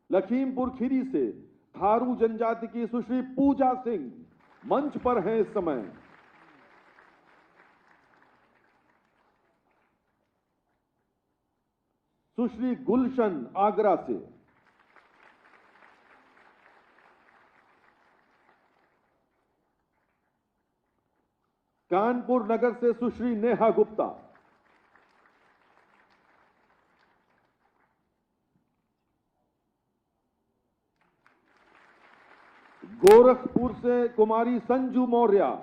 लखीमपुर खीरी से थारू जनजाति की सुश्री पूजा सिंह मंच पर हैं इस समय। सुश्री गुलशन आगरा से, कानपुर नगर से सुश्री नेहा गुप्ता, गोरखपुर से कुमारी संजू मौर्य,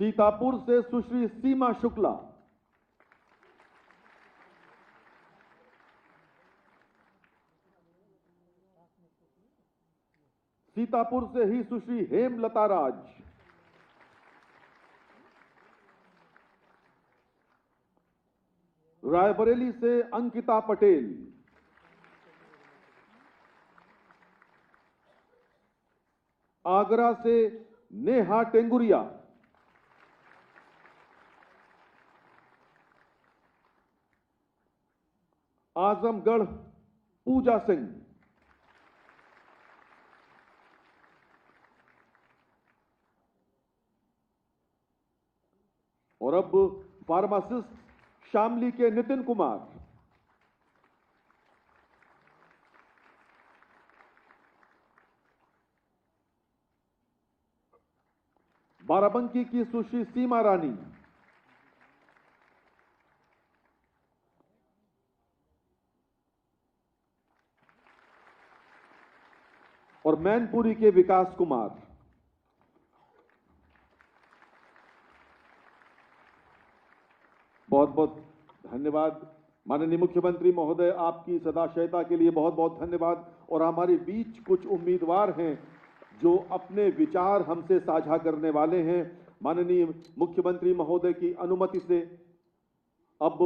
सीतापुर से सुश्री सीमा शुक्ला, सीतापुर से ही सुश्री हेमलता राज, रायबरेली से अंकिता पटेल, आगरा से नेहा टेंगुरिया, आजमगढ़ पूजा सिंह, और अब फार्मासिस्ट शामली के नितिन कुमार, बाराबंकी की सुश्री सीमा रानी, और मैनपुरी के विकास कुमार। बहुत बहुत धन्यवाद माननीय मुख्यमंत्री महोदय, आपकी सदाशयता के लिए बहुत बहुत धन्यवाद। और हमारे बीच कुछ उम्मीदवार हैं जो अपने विचार हमसे साझा करने वाले हैं। माननीय मुख्यमंत्री महोदय की अनुमति से अब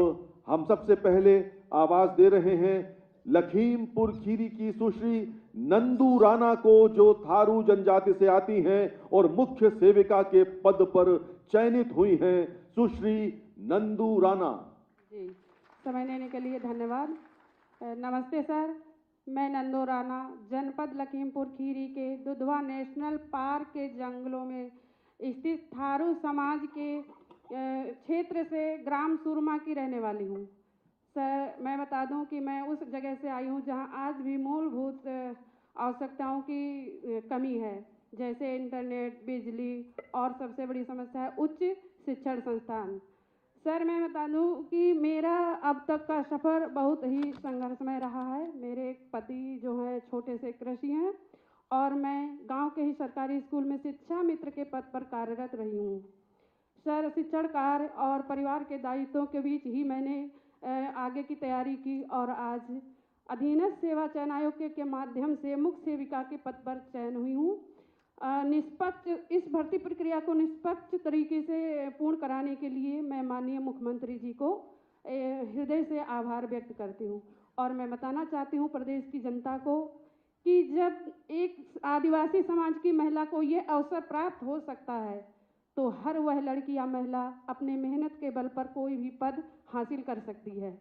हम सबसे पहले आवाज दे रहे हैं लखीमपुर खीरी की सुश्री नंदू राणा को, जो थारू जनजाति से आती हैं और मुख्य सेविका के पद पर चयनित हुई हैं, सुश्री नंदू राणा। जी, समय लेने के लिए धन्यवाद। नमस्ते सर, मैं नंदू राणा जनपद लखीमपुर खीरी के दुधवा नेशनल पार्क के जंगलों में स्थित थारू समाज के क्षेत्र से ग्राम सुरमा की रहने वाली हूँ। सर, मैं बता दूं कि मैं उस जगह से आई हूँ जहाँ आज भी मूलभूत आवश्यकताओं की कमी है, जैसे इंटरनेट, बिजली और सबसे बड़ी समस्या है उच्च शिक्षण संस्थान। सर, मैं बता दूं कि मेरा अब तक का सफ़र बहुत ही संघर्षमय रहा है। मेरे पति जो हैं छोटे से कृषि हैं और मैं गांव के ही सरकारी स्कूल में शिक्षा मित्र के पद पर कार्यरत रही हूं। सर, शिक्षण कार्य और परिवार के दायित्वों के बीच ही मैंने आगे की तैयारी की और आज अधीनस्थ सेवा चयन आयोग के माध्यम से मुख्य सेविका के पद पर चयन हुई हूँ। निष्पक्ष इस भर्ती प्रक्रिया को निष्पक्ष तरीके से पूर्ण कराने के लिए मैं माननीय मुख्यमंत्री जी को हृदय से आभार व्यक्त करती हूँ। और मैं बताना चाहती हूँ प्रदेश की जनता को कि जब एक आदिवासी समाज की महिला को ये अवसर प्राप्त हो सकता है तो हर वह लड़की या महिला अपने मेहनत के बल पर कोई भी पद हासिल कर सकती है।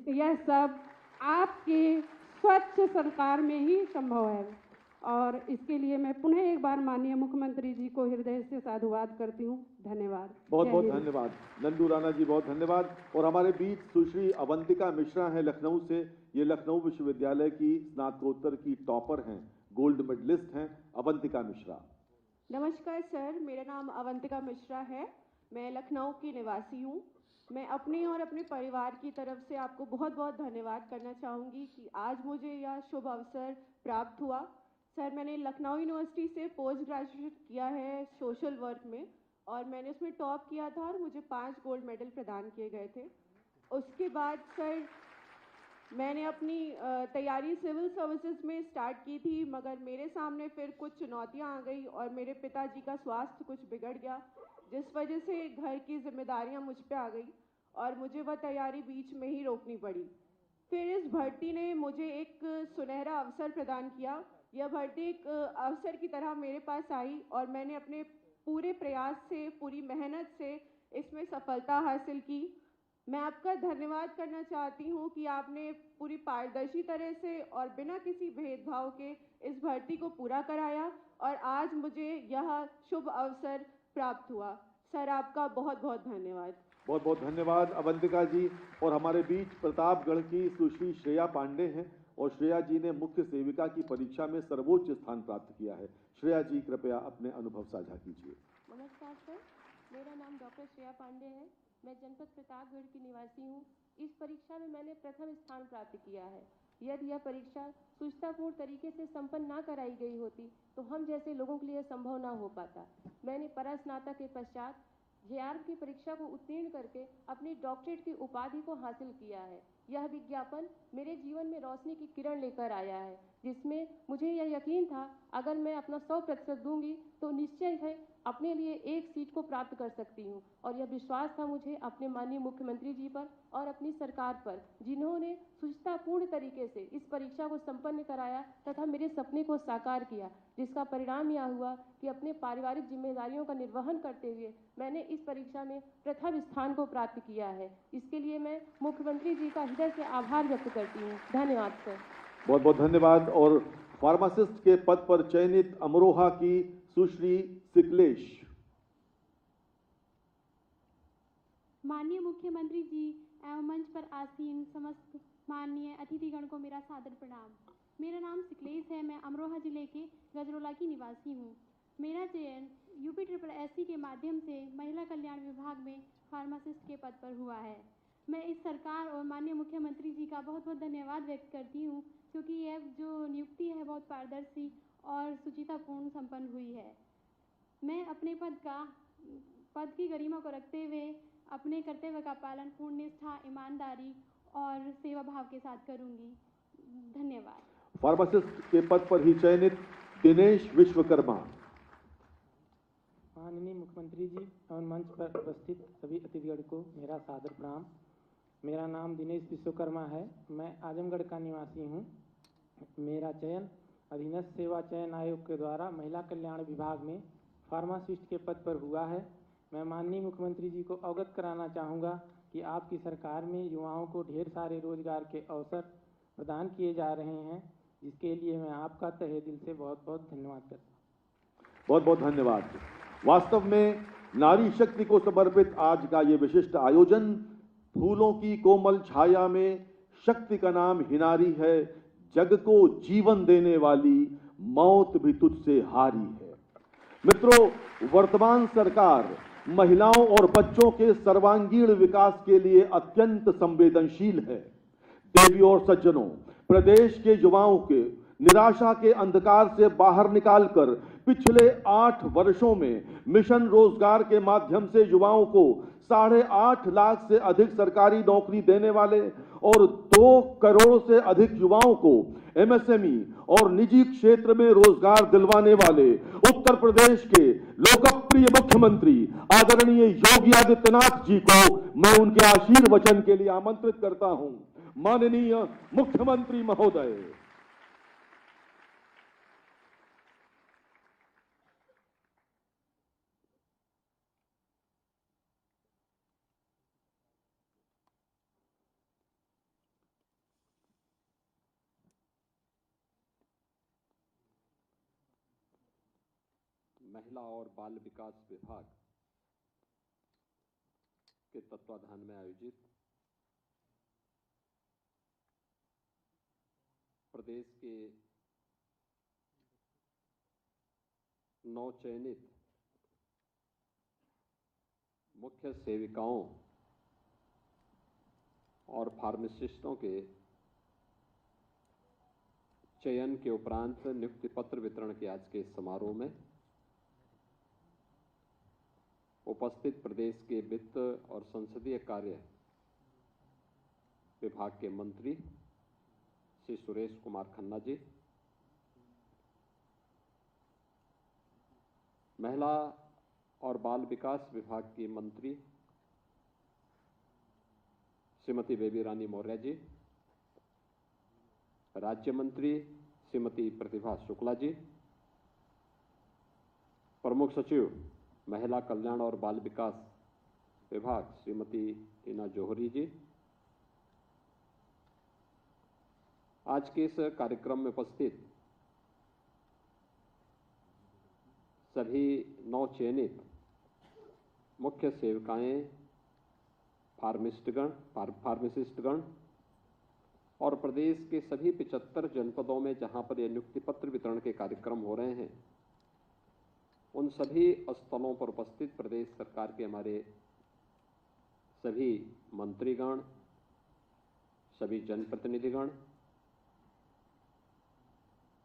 यह सब आपके स्वच्छ सरकार में ही संभव है और इसके लिए मैं पुनः एक बार माननीय मुख्यमंत्री जी को हृदय से साधुवाद करती हूँ। धन्यवाद। बहुत बहुत धन्यवाद नंदू राणा जी, बहुत धन्यवाद। और हमारे बीच सुश्री अवंतिका मिश्रा हैं लखनऊ से। ये लखनऊ विश्वविद्यालय की स्नातकोत्तर की टॉपर हैं, गोल्ड मेडलिस्ट हैं। अवंतिका मिश्रा। नमस्कार सर, मेरा नाम अवंतिका मिश्रा है। मैं लखनऊ की निवासी हूँ। मैं अपने और अपने परिवार की तरफ से आपको बहुत बहुत धन्यवाद करना चाहूँगी कि आज मुझे यह शुभ अवसर प्राप्त हुआ। सर, मैंने लखनऊ यूनिवर्सिटी से पोस्ट ग्रेजुएट किया है सोशल वर्क में और मैंने उसमें टॉप किया था और मुझे 5 गोल्ड मेडल प्रदान किए गए थे। उसके बाद सर मैंने अपनी तैयारी सिविल सर्विसेज में स्टार्ट की थी, मगर मेरे सामने फिर कुछ चुनौतियां आ गई और मेरे पिताजी का स्वास्थ्य कुछ बिगड़ गया, जिस वजह से घर की जिम्मेदारियां मुझ पे आ गई और मुझे वह तैयारी बीच में ही रोकनी पड़ी। फिर इस भर्ती ने मुझे एक सुनहरा अवसर प्रदान किया। यह भर्ती एक अवसर की तरह मेरे पास आई और मैंने अपने पूरे प्रयास से, पूरी मेहनत से इसमें सफलता हासिल की। मैं आपका धन्यवाद करना चाहती हूँ कि आपने पूरी पारदर्शी तरह से और बिना किसी भेदभाव के इस भर्ती को पूरा कराया और आज मुझे यह शुभ अवसर प्राप्त हुआ। सर, आपका बहुत बहुत धन्यवाद। बहुत बहुत धन्यवाद अवंतिका जी। और हमारे बीच प्रतापगढ़ की सुश्री श्रेया पांडे हैं और श्रेया जी ने मुख्य सेविका की परीक्षा में सर्वोच्च स्थान प्राप्त किया है। श्रेया जी, कृपया अपने अनुभव साझा कीजिए। नमस्कार सर, मेरा नाम डॉक्टर श्रेया पांडे है। मैं जनपद प्रतापगढ़ की निवासी हूँ। इस परीक्षा में मैंने प्रथम स्थान प्राप्त किया है। यदि यह परीक्षा सुचितापूर्ण तरीके से संपन्न ना कराई गई होती तो हम जैसे लोगों के लिए संभव ना हो पाता। मैंने परास्नातक के पश्चात जेआरएफ की परीक्षा को उत्तीर्ण करके अपनी डॉक्टरेट की उपाधि को हासिल किया है। यह विज्ञापन मेरे जीवन में रोशनी की किरण लेकर आया है, जिसमें मुझे यह यकीन था अगर मैं अपना 100% दूंगी तो निश्चय है अपने लिए एक सीट को प्राप्त कर सकती हूं। और यह विश्वास था मुझे अपने माननीय मुख्यमंत्री जी पर और अपनी सरकार पर, जिन्होंने सुचितापूर्ण तरीके से इस परीक्षा को संपन्न कराया तथा मेरे सपने को साकार किया, जिसका परिणाम यह हुआ कि अपने पारिवारिक जिम्मेदारियों का निर्वहन करते हुए मैंने इस परीक्षा में प्रथम स्थान को प्राप्त किया है। इसके लिए मैं मुख्यमंत्री जी का हृदय से आभार व्यक्त करती हूँ। धन्यवाद सर। बहुत बहुत धन्यवाद। और फार्मासिस्ट के पद पर चयनित अमरोहा की सुश्री सिकलेश। माननीय मुख्यमंत्री जी एवं मंच पर आसीन समस्त माननीय अतिथिगण को मेरा सादर प्रणाम। मेरा नाम सिकलेश है। मैं अमरोहा जिले के गजरोला की निवासी हूँ। मेरा चयन UPSSC के माध्यम से महिला कल्याण विभाग में फार्मासिस्ट के पद पर हुआ है। मैं इस सरकार और माननीय मुख्यमंत्री जी का बहुत बहुत धन्यवाद व्यक्त करती हूँ, क्योंकि यह जो नियुक्ति है बहुत पारदर्शी और सुचितापूर्ण संपन्न हुई है। मैं अपने पद की गरिमा को रखते हुए अपने कर्तव्य का पालन पूर्ण निष्ठा, ईमानदारी और सेवा भाव के साथ करूंगी। धन्यवाद। फार्मासिस्ट के पद पर ही चयनित दिनेश विश्वकर्मा। माननीय मुख्यमंत्री जी एवं मंच पर उपस्थित सभी अतिथिगण को मेरा सादर प्रणाम। मेरा नाम दिनेश विश्वकर्मा है। मैं आजमगढ़ का निवासी हूँ। मेरा चयन अधीनस्थ सेवा चयन आयोग के द्वारा महिला कल्याण विभाग में फार्मासिस्ट के पद पर हुआ है। मैं माननीय मुख्यमंत्री जी को अवगत कराना चाहूँगा कि आपकी सरकार में युवाओं को ढेर सारे रोजगार के अवसर प्रदान किए जा रहे हैं, जिसके लिए मैं आपका तहे दिल से बहुत बहुत धन्यवाद करता हूँ। बहुत बहुत धन्यवाद। वास्तव में नारी शक्ति को समर्पित आज का ये विशिष्ट आयोजन फूलों की कोमल छाया में शक्ति का नाम हिनारी है, जग को जीवन देने वाली मौत भी तुझसे हारी है। मित्रों, वर्तमान सरकार महिलाओं और बच्चों के सर्वांगीण विकास के लिए अत्यंत संवेदनशील है। देवियों और सज्जनों, प्रदेश के युवाओं के निराशा के अंधकार से बाहर निकालकर पिछले 8 वर्षों में मिशन रोजगार के माध्यम से युवाओं को 8.5 लाख से अधिक सरकारी नौकरी देने वाले और 2 करोड़ से अधिक युवाओं को MSME और निजी क्षेत्र में रोजगार दिलवाने वाले उत्तर प्रदेश के लोकप्रिय मुख्यमंत्री आदरणीय योगी आदित्यनाथ जी को मैं उनके आशीर्वचन के लिए आमंत्रित करता हूं। माननीय मुख्यमंत्री महोदय। महिला और बाल विकास विभाग के तत्वाधान में आयोजित प्रदेश के 9 चयनित मुख्य सेविकाओं और फार्मासिस्टों के चयन के उपरांत नियुक्ति पत्र वितरण के आज के इस समारोह में उपस्थित प्रदेश के वित्त और संसदीय कार्य विभाग के मंत्री श्री सुरेश कुमार खन्ना जी, महिला और बाल विकास विभाग की मंत्री श्रीमती बेबी रानी मौर्य जी, राज्य मंत्री श्रीमती प्रतिभा शुक्ला जी, प्रमुख सचिव महिला कल्याण और बाल विकास विभाग श्रीमती टीना जौहरी जी, आज के इस कार्यक्रम में उपस्थित सभी 9 चयनित मुख्य सेविकाएं, फार्मासिस्टगण और प्रदेश के सभी 75 जनपदों में जहां पर यह नियुक्ति पत्र वितरण के कार्यक्रम हो रहे हैं, उन सभी स्थलों पर उपस्थित प्रदेश सरकार के हमारे सभी मंत्रीगण, सभी जनप्रतिनिधिगण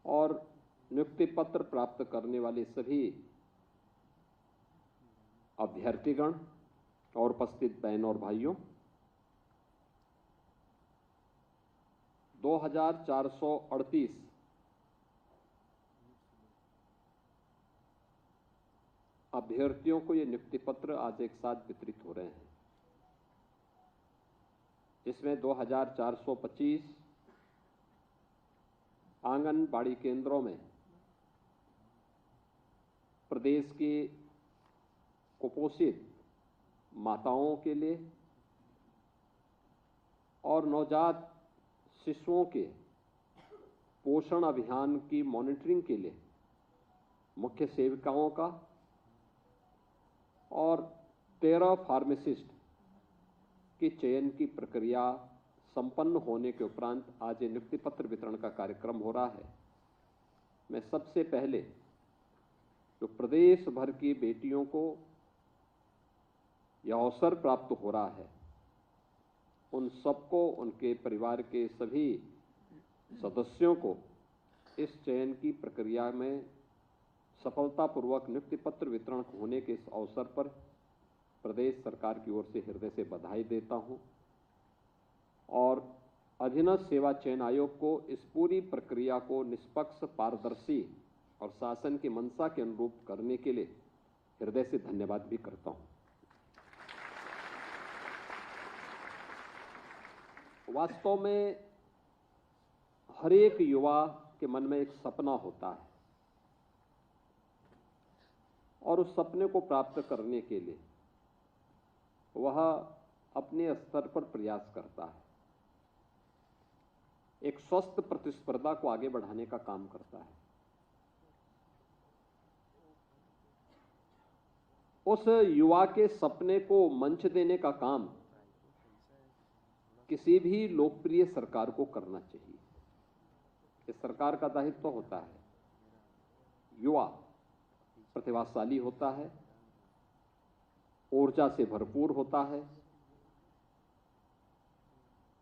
और नियुक्ति पत्र प्राप्त करने वाले सभी अभ्यर्थीगण और उपस्थित बहन और भाइयों, 2438 अभ्यर्थियों को ये नियुक्ति पत्र आज एक साथ वितरित हो रहे हैं, जिसमें 2425 आंगनबाड़ी केंद्रों में प्रदेश की कुपोषित माताओं के लिए और नवजात शिशुओं के पोषण अभियान की मॉनिटरिंग के लिए मुख्य सेविकाओं का और 13 फार्मासिस्ट की चयन की प्रक्रिया संपन्न होने के उपरांत आज ये नियुक्ति पत्र वितरण का कार्यक्रम हो रहा है। मैं सबसे पहले जो प्रदेश भर की बेटियों को यह अवसर प्राप्त हो रहा है, उन सबको, उनके परिवार के सभी सदस्यों को इस चयन की प्रक्रिया में सफलतापूर्वक नियुक्ति पत्र वितरण होने के इस अवसर पर प्रदेश सरकार की ओर से हृदय से बधाई देता हूं और अधीनस्थ सेवा चयन आयोग को इस पूरी प्रक्रिया को निष्पक्ष, पारदर्शी और शासन की मंशा के अनुरूप करने के लिए हृदय से धन्यवाद भी करता हूं। वास्तव में हर एक युवा के मन में एक सपना होता है और उस सपने को प्राप्त करने के लिए वह अपने स्तर पर प्रयास करता है, एक स्वस्थ प्रतिस्पर्धा को आगे बढ़ाने का काम करता है। उस युवा के सपने को मंच देने का काम किसी भी लोकप्रिय सरकार को करना चाहिए। इस सरकार का दायित्व होता है, युवा प्रतिभाशाली होता है, ऊर्जा से भरपूर होता है,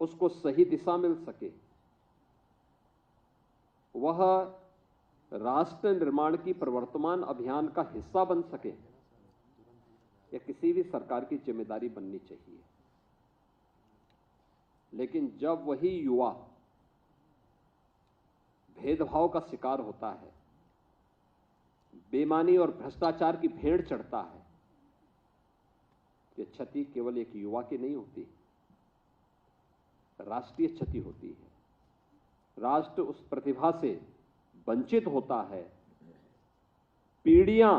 उसको सही दिशा मिल सके, वह राष्ट्र निर्माण की प्रवर्तमान अभियान का हिस्सा बन सके, यह किसी भी सरकार की जिम्मेदारी बननी चाहिए। लेकिन जब वही युवा भेदभाव का शिकार होता है, बेईमानी और भ्रष्टाचार की भेड़ चढ़ता है, ये क्षति केवल एक युवा की नहीं होती, राष्ट्रीय क्षति होती है। राष्ट्र उस प्रतिभा से वंचित होता है, पीढ़ियां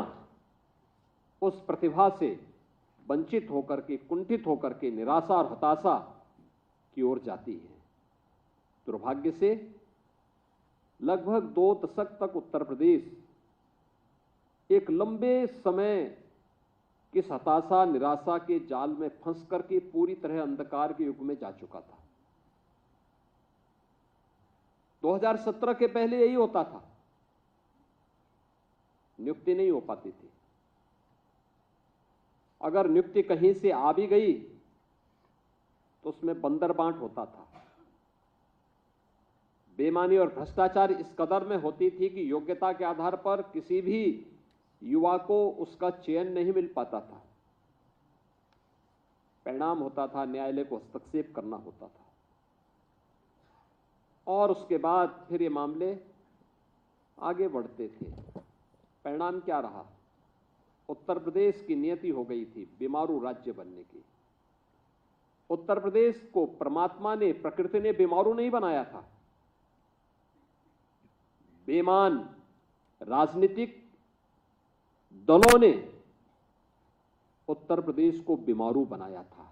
उस प्रतिभा से वंचित होकर के, कुंठित होकर के निराशा और हताशा की ओर जाती है। दुर्भाग्य से लगभग 2 दशक तक उत्तर प्रदेश एक लंबे समय किस हताशा, निराशा के जाल में फंस करके पूरी तरह अंधकार के युग में जा चुका था। 2017 के पहले यही होता था, नियुक्ति नहीं हो पाती थी। अगर नियुक्ति कहीं से आ भी गई तो उसमें बंदर बांट होता था। बेईमानी और भ्रष्टाचार इस कदर में होती थी कि योग्यता के आधार पर किसी भी युवा को उसका चयन नहीं मिल पाता था। परिणाम होता था, न्यायालय को हस्तक्षेप करना होता था और उसके बाद फिर ये मामले आगे बढ़ते थे। परिणाम क्या रहा? उत्तर प्रदेश की नियति हो गई थी बीमारू राज्य बनने की। उत्तर प्रदेश को परमात्मा ने, प्रकृति ने बीमारू नहीं बनाया था। बेईमान राजनीतिक दलों ने उत्तर प्रदेश को बीमारू बनाया था।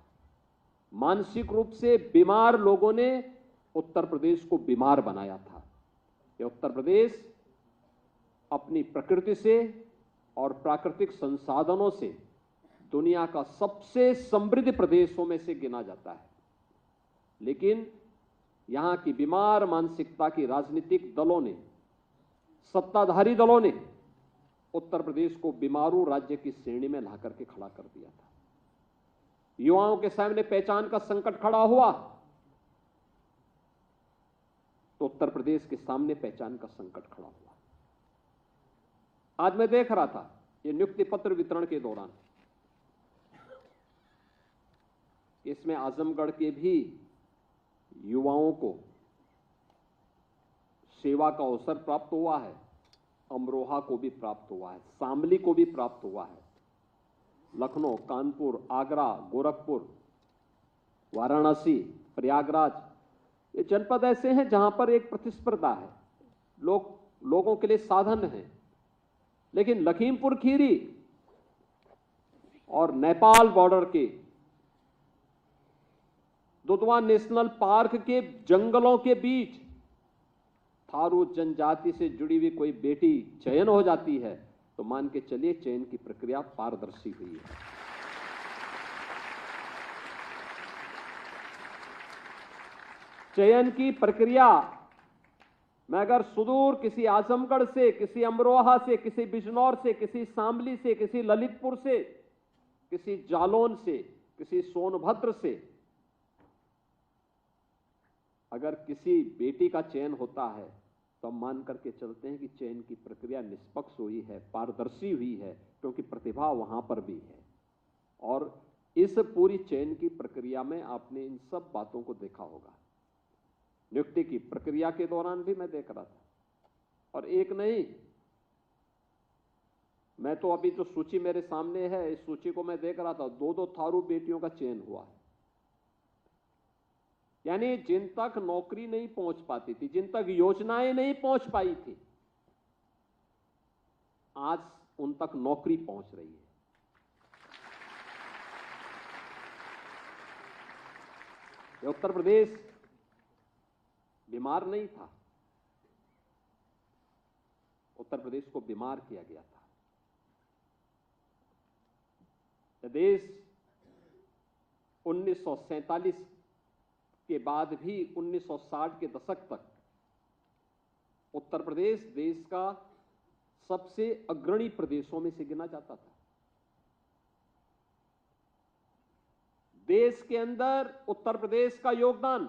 मानसिक रूप से बीमार लोगों ने उत्तर प्रदेश को बीमार बनाया था। यह उत्तर प्रदेश अपनी प्रकृति से और प्राकृतिक संसाधनों से दुनिया का सबसे समृद्ध प्रदेशों में से गिना जाता है, लेकिन यहां की बीमार मानसिकता की राजनीतिक दलों ने, सत्ताधारी दलों ने उत्तर प्रदेश को बीमारू राज्य की श्रेणी में ला करके खड़ा कर दिया था। युवाओं के सामने पहचान का संकट खड़ा हुआ तो उत्तर प्रदेश के सामने पहचान का संकट खड़ा हुआ। आज मैं देख रहा था ये नियुक्ति पत्र वितरण के दौरान इसमें आजमगढ़ के भी युवाओं को सेवा का अवसर प्राप्त हुआ है, अमरोहा को भी प्राप्त हुआ है, शामली को भी प्राप्त हुआ है, लखनऊ, कानपुर, आगरा, गोरखपुर, वाराणसी, प्रयागराज, ये जनपद ऐसे हैं जहां पर एक प्रतिस्पर्धा है, लोगों के लिए साधन है। लेकिन लखीमपुर खीरी और नेपाल बॉर्डर के दुधवा नेशनल पार्क के जंगलों के बीच थारू जनजाति से जुड़ी हुई कोई बेटी चयन हो जाती है तो मान के चलिए चयन की प्रक्रिया पारदर्शी हुई है। चयन की प्रक्रिया में अगर सुदूर किसी आजमगढ़ से, किसी अमरोहा से, किसी बिजनौर से, किसी शामली से, किसी ललितपुर से, किसी जालौन से, किसी सोनभद्र से अगर किसी बेटी का चयन होता है तो हम मान करके चलते हैं कि चयन की प्रक्रिया निष्पक्ष हुई है, पारदर्शी हुई है, क्योंकि प्रतिभा वहां पर भी है। और इस पूरी चयन की प्रक्रिया में आपने इन सब बातों को देखा होगा। नियुक्ति की प्रक्रिया के दौरान भी मैं देख रहा था, और एक नहीं, मैं तो अभी जो सूची मेरे सामने है इस सूची को मैं देख रहा था, 2-2 थारू बेटियों का चयन हुआ है। यानी जिन तक नौकरी नहीं पहुंच पाती थी, जिन तक योजनाएं नहीं पहुंच पाई थी, आज उन तक नौकरी पहुंच रही है। ये उत्तर प्रदेश बीमार नहीं था, उत्तर प्रदेश को बीमार किया गया था। यह देश 1947 के बाद भी 1960 के दशक तक उत्तर प्रदेश देश का सबसे अग्रणी प्रदेशों में से गिना जाता था। देश के अंदर उत्तर प्रदेश का योगदान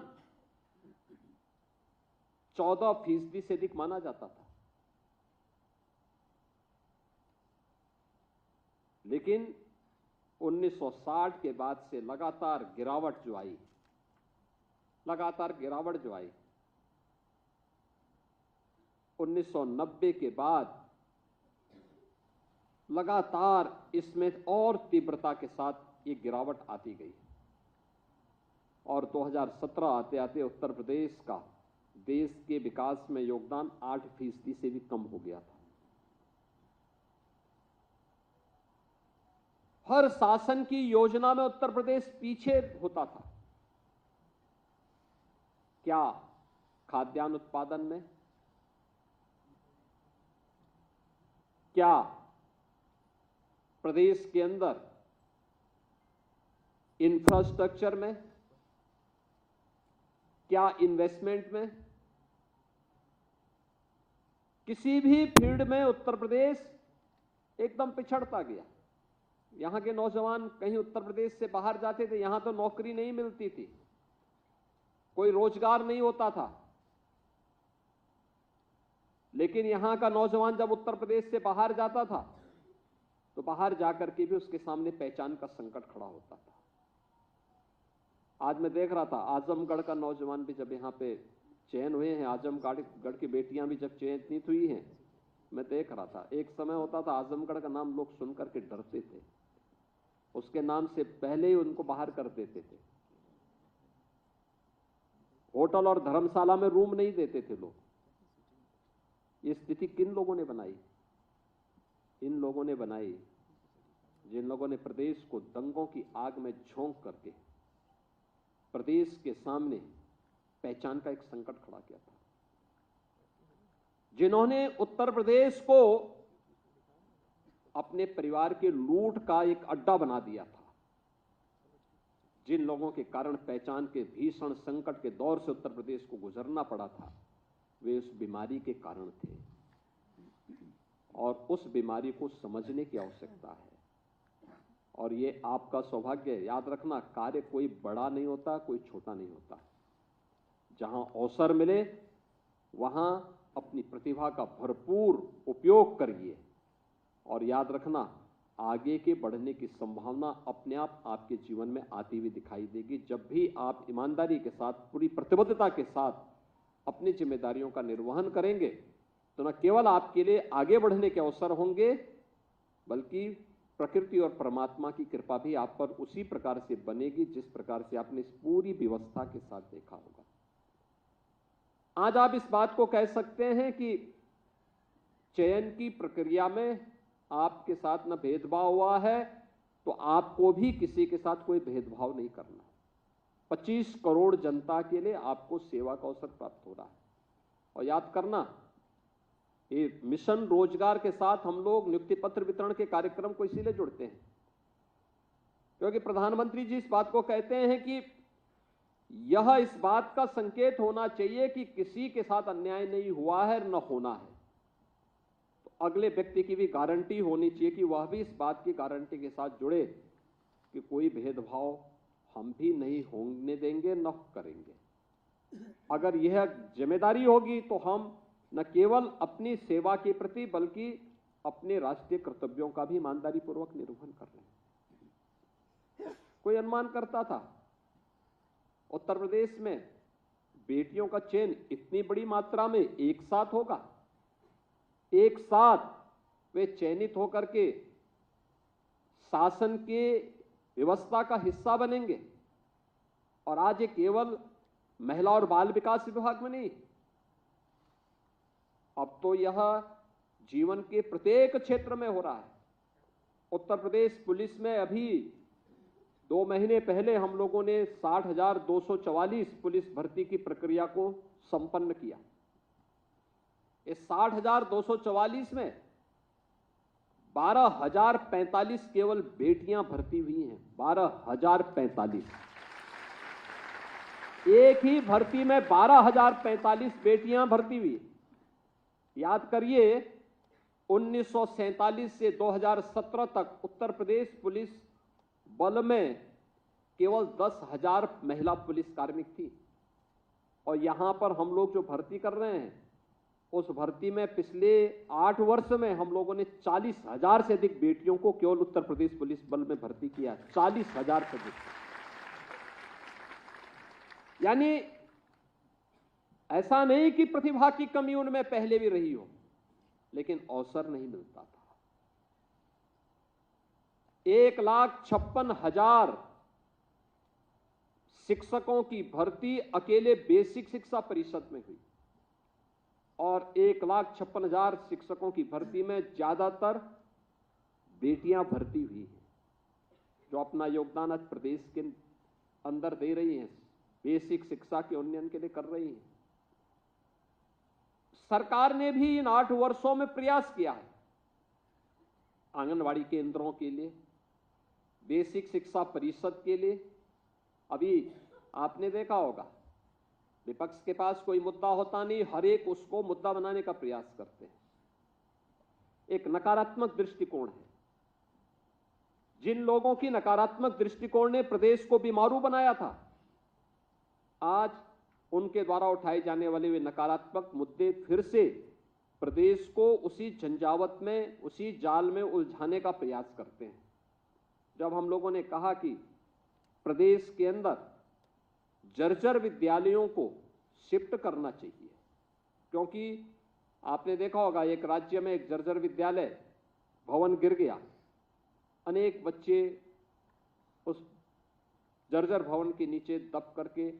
14% से अधिक माना जाता था। लेकिन 1960 के बाद से लगातार गिरावट जो आई, लगातार गिरावट जो आई, 1990 के बाद लगातार इसमें और तीव्रता के साथ ये गिरावट आती गई, और 2017 आते आते उत्तर प्रदेश का देश के विकास में योगदान 8% से भी कम हो गया था। हर शासन की योजना में उत्तर प्रदेश पीछे होता था। क्या खाद्यान्न उत्पादन में, क्या प्रदेश के अंदर इंफ्रास्ट्रक्चर में, क्या इन्वेस्टमेंट में, किसी भी फील्ड में उत्तर प्रदेश एकदम पिछड़ता गया। यहां के नौजवान कहीं उत्तर प्रदेश से बाहर जाते थे, यहां तो नौकरी नहीं मिलती थी, कोई रोजगार नहीं होता था। लेकिन यहां का नौजवान जब उत्तर प्रदेश से बाहर जाता था तो बाहर जाकर के भी उसके सामने पहचान का संकट खड़ा होता था। आज मैं देख रहा था आजमगढ़ का नौजवान भी जब यहाँ पे चयन हुए हैं, आजमगढ़ की बेटियां भी जब चयनित हुई हैं, मैं देख रहा था एक समय होता था आजमगढ़ का नाम लोग सुनकर के डरते थे, उसके नाम से पहले ही उनको बाहर कर देते थे। होटल और धर्मशाला में रूम नहीं देते थे लोग। ये स्थिति किन लोगों ने बनाई? इन लोगों ने बनाई जिन लोगों ने प्रदेश को दंगों की आग में झोंक करके प्रदेश के सामने पहचान का एक संकट खड़ा किया था, जिन्होंने उत्तर प्रदेश को अपने परिवार के लूट का एक अड्डा बना दिया था, जिन लोगों के कारण पहचान के भीषण संकट के दौर से उत्तर प्रदेश को गुजरना पड़ा था, वे उस बीमारी के कारण थे, और उस बीमारी को समझने की आवश्यकता है। और ये आपका सौभाग्य है। याद रखना, कार्य कोई बड़ा नहीं होता, कोई छोटा नहीं होता। जहां अवसर मिले वहां अपनी प्रतिभा का भरपूर उपयोग करिए, और याद रखना आगे के बढ़ने की संभावना अपने आप आपके जीवन में आती हुई दिखाई देगी। जब भी आप ईमानदारी के साथ, पूरी प्रतिबद्धता के साथ अपनी जिम्मेदारियों का निर्वहन करेंगे, तो न केवल आपके लिए आगे बढ़ने के अवसर होंगे, बल्कि प्रकृति और परमात्मा की कृपा भी आप पर उसी प्रकार से बनेगी जिस प्रकार से आपने इस पूरी व्यवस्था के साथ देखा होगा। आज आप इस बात को कह सकते हैं कि चयन की प्रक्रिया में आपके साथ न भेदभाव हुआ है, तो आपको भी किसी के साथ कोई भेदभाव नहीं करना। 25 करोड़ जनता के लिए आपको सेवा का अवसर प्राप्त हो रहा है। और याद करना, ये मिशन रोजगार के साथ हम लोग नियुक्ति पत्र वितरण के कार्यक्रम को इसीलिए जुड़ते हैं क्योंकि प्रधानमंत्री जी इस बात को कहते हैं कि यह इस बात का संकेत होना चाहिए कि किसी के साथ अन्याय नहीं हुआ है, न होना है। तो अगले व्यक्ति की भी गारंटी होनी चाहिए कि वह भी इस बात की गारंटी के साथ जुड़े कि कोई भेदभाव हम भी नहीं होने देंगे, न करेंगे। अगर यह जिम्मेदारी होगी तो हम न केवल अपनी सेवा के प्रति बल्कि अपने राष्ट्रीय कर्तव्यों का भी ईमानदारी पूर्वक निर्वहन कर रहे हैं। कोई अनुमान करता था उत्तर प्रदेश में बेटियों का चयन इतनी बड़ी मात्रा में एक साथ होगा, एक साथ वे चयनित होकर के शासन के व्यवस्था का हिस्सा बनेंगे। और आज ये केवल महिला और बाल विकास विभाग में नहीं, अब तो यह जीवन के प्रत्येक क्षेत्र में हो रहा है। उत्तर प्रदेश पुलिस में अभी 2 महीने पहले हम लोगों ने 60,244 पुलिस भर्ती की प्रक्रिया को संपन्न किया। इस 60,244 में 12,045 केवल बेटियां भर्ती हुई हैं। 12,045, एक ही भर्ती में 12,045 बेटियां भर्ती हुई। याद करिए, 1947 से 2017 तक उत्तर प्रदेश पुलिस बल में केवल 10,000 महिला पुलिस कार्मिक थी। और यहां पर हम लोग जो भर्ती कर रहे हैं, उस भर्ती में पिछले 8 वर्ष में हम लोगों ने 40,000 से अधिक बेटियों को केवल उत्तर प्रदेश पुलिस बल में भर्ती किया। 40,000 से अधिक। यानी ऐसा नहीं कि प्रतिभा की कमी उनमें पहले भी रही हो, लेकिन अवसर नहीं मिलता था। 1,56,000 शिक्षकों की भर्ती अकेले बेसिक शिक्षा परिषद में हुई और 1,56,000 शिक्षकों की भर्ती में ज्यादातर बेटियां भर्ती हुई हैं, जो अपना योगदान आज प्रदेश के अंदर दे रही हैं, बेसिक शिक्षा के उन्नयन के लिए कर रही हैं। सरकार ने भी इन 8 वर्षों में प्रयास किया है। आंगनवाड़ी केंद्रों के लिए, बेसिक शिक्षा परिषद के लिए। अभी आपने देखा होगा, विपक्ष के पास कोई मुद्दा होता नहीं, हर एक उसको मुद्दा बनाने का प्रयास करते हैं। एक नकारात्मक दृष्टिकोण है। जिन लोगों की नकारात्मक दृष्टिकोण ने प्रदेश को बीमारू बनाया था, आज उनके द्वारा उठाए जाने वाले वे नकारात्मक मुद्दे फिर से प्रदेश को उसी झंझावत में, उसी जाल में उलझाने का प्रयास करते हैं। जब हम लोगों ने कहा कि प्रदेश के अंदर जर्जर विद्यालयों को शिफ्ट करना चाहिए, क्योंकि आपने देखा होगा एक राज्य में एक जर्जर विद्यालय भवन गिर गया, अनेक बच्चे उस जर्जर भवन के नीचे दब करके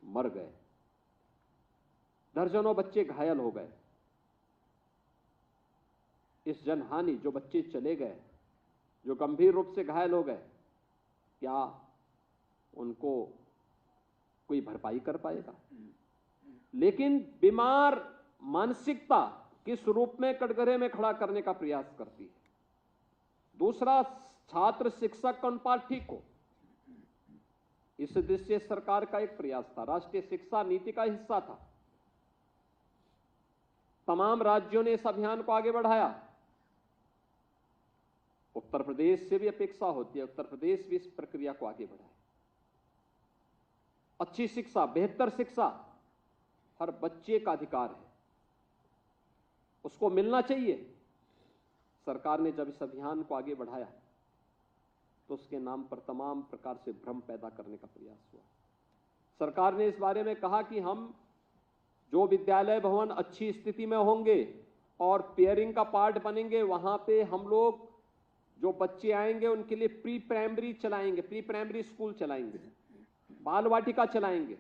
मर गए, दर्जनों बच्चे घायल हो गए। इस जनहानि, जो बच्चे चले गए, जो गंभीर रूप से घायल हो गए, क्या उनको कोई भरपाई कर पाएगा? लेकिन बीमार मानसिकता किस रूप में कटघरे में खड़ा करने का प्रयास करती है। दूसरा, छात्र शिक्षक का अनुपात ठीक हो, इस दृष्टि से सरकार का एक प्रयास था, राष्ट्रीय शिक्षा नीति का हिस्सा था। तमाम राज्यों ने इस अभियान को आगे बढ़ाया। उत्तर प्रदेश से भी अपेक्षा होती है, उत्तर प्रदेश भी इस प्रक्रिया को आगे बढ़ाए। अच्छी शिक्षा, बेहतर शिक्षा हर बच्चे का अधिकार है, उसको मिलना चाहिए। सरकार ने जब इस अभियान को आगे बढ़ाया तो उसके नाम पर तमाम प्रकार से भ्रम पैदा करने का प्रयास हुआ। सरकार ने इस बारे में कहा कि हम जो विद्यालय भवन अच्छी स्थिति में होंगे और पेयरिंग का पार्ट बनेंगे, वहां पे हम लोग जो बच्चे आएंगे उनके लिए प्री प्राइमरी चलाएंगे, प्री प्राइमरी स्कूल चलाएंगे, बाल वाटिका चलाएंगे।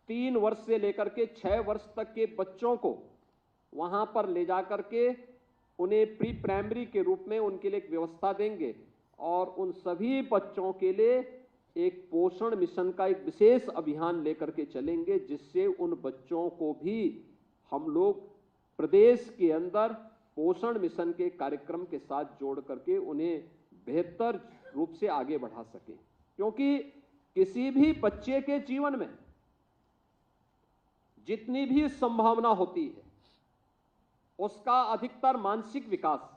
3 वर्ष से लेकर के 6 वर्ष तक के बच्चों को वहां पर ले जाकर के उन्हें प्री प्राइमरी के रूप में उनके लिए एक व्यवस्था देंगे और उन सभी बच्चों के लिए एक पोषण मिशन का एक विशेष अभियान लेकर के चलेंगे, जिससे उन बच्चों को भी हम लोग प्रदेश के अंदर पोषण मिशन के कार्यक्रम के साथ जोड़ करके उन्हें बेहतर रूप से आगे बढ़ा सकें। क्योंकि किसी भी बच्चे के जीवन में जितनी भी संभावना होती है, उसका अधिकतर मानसिक विकास,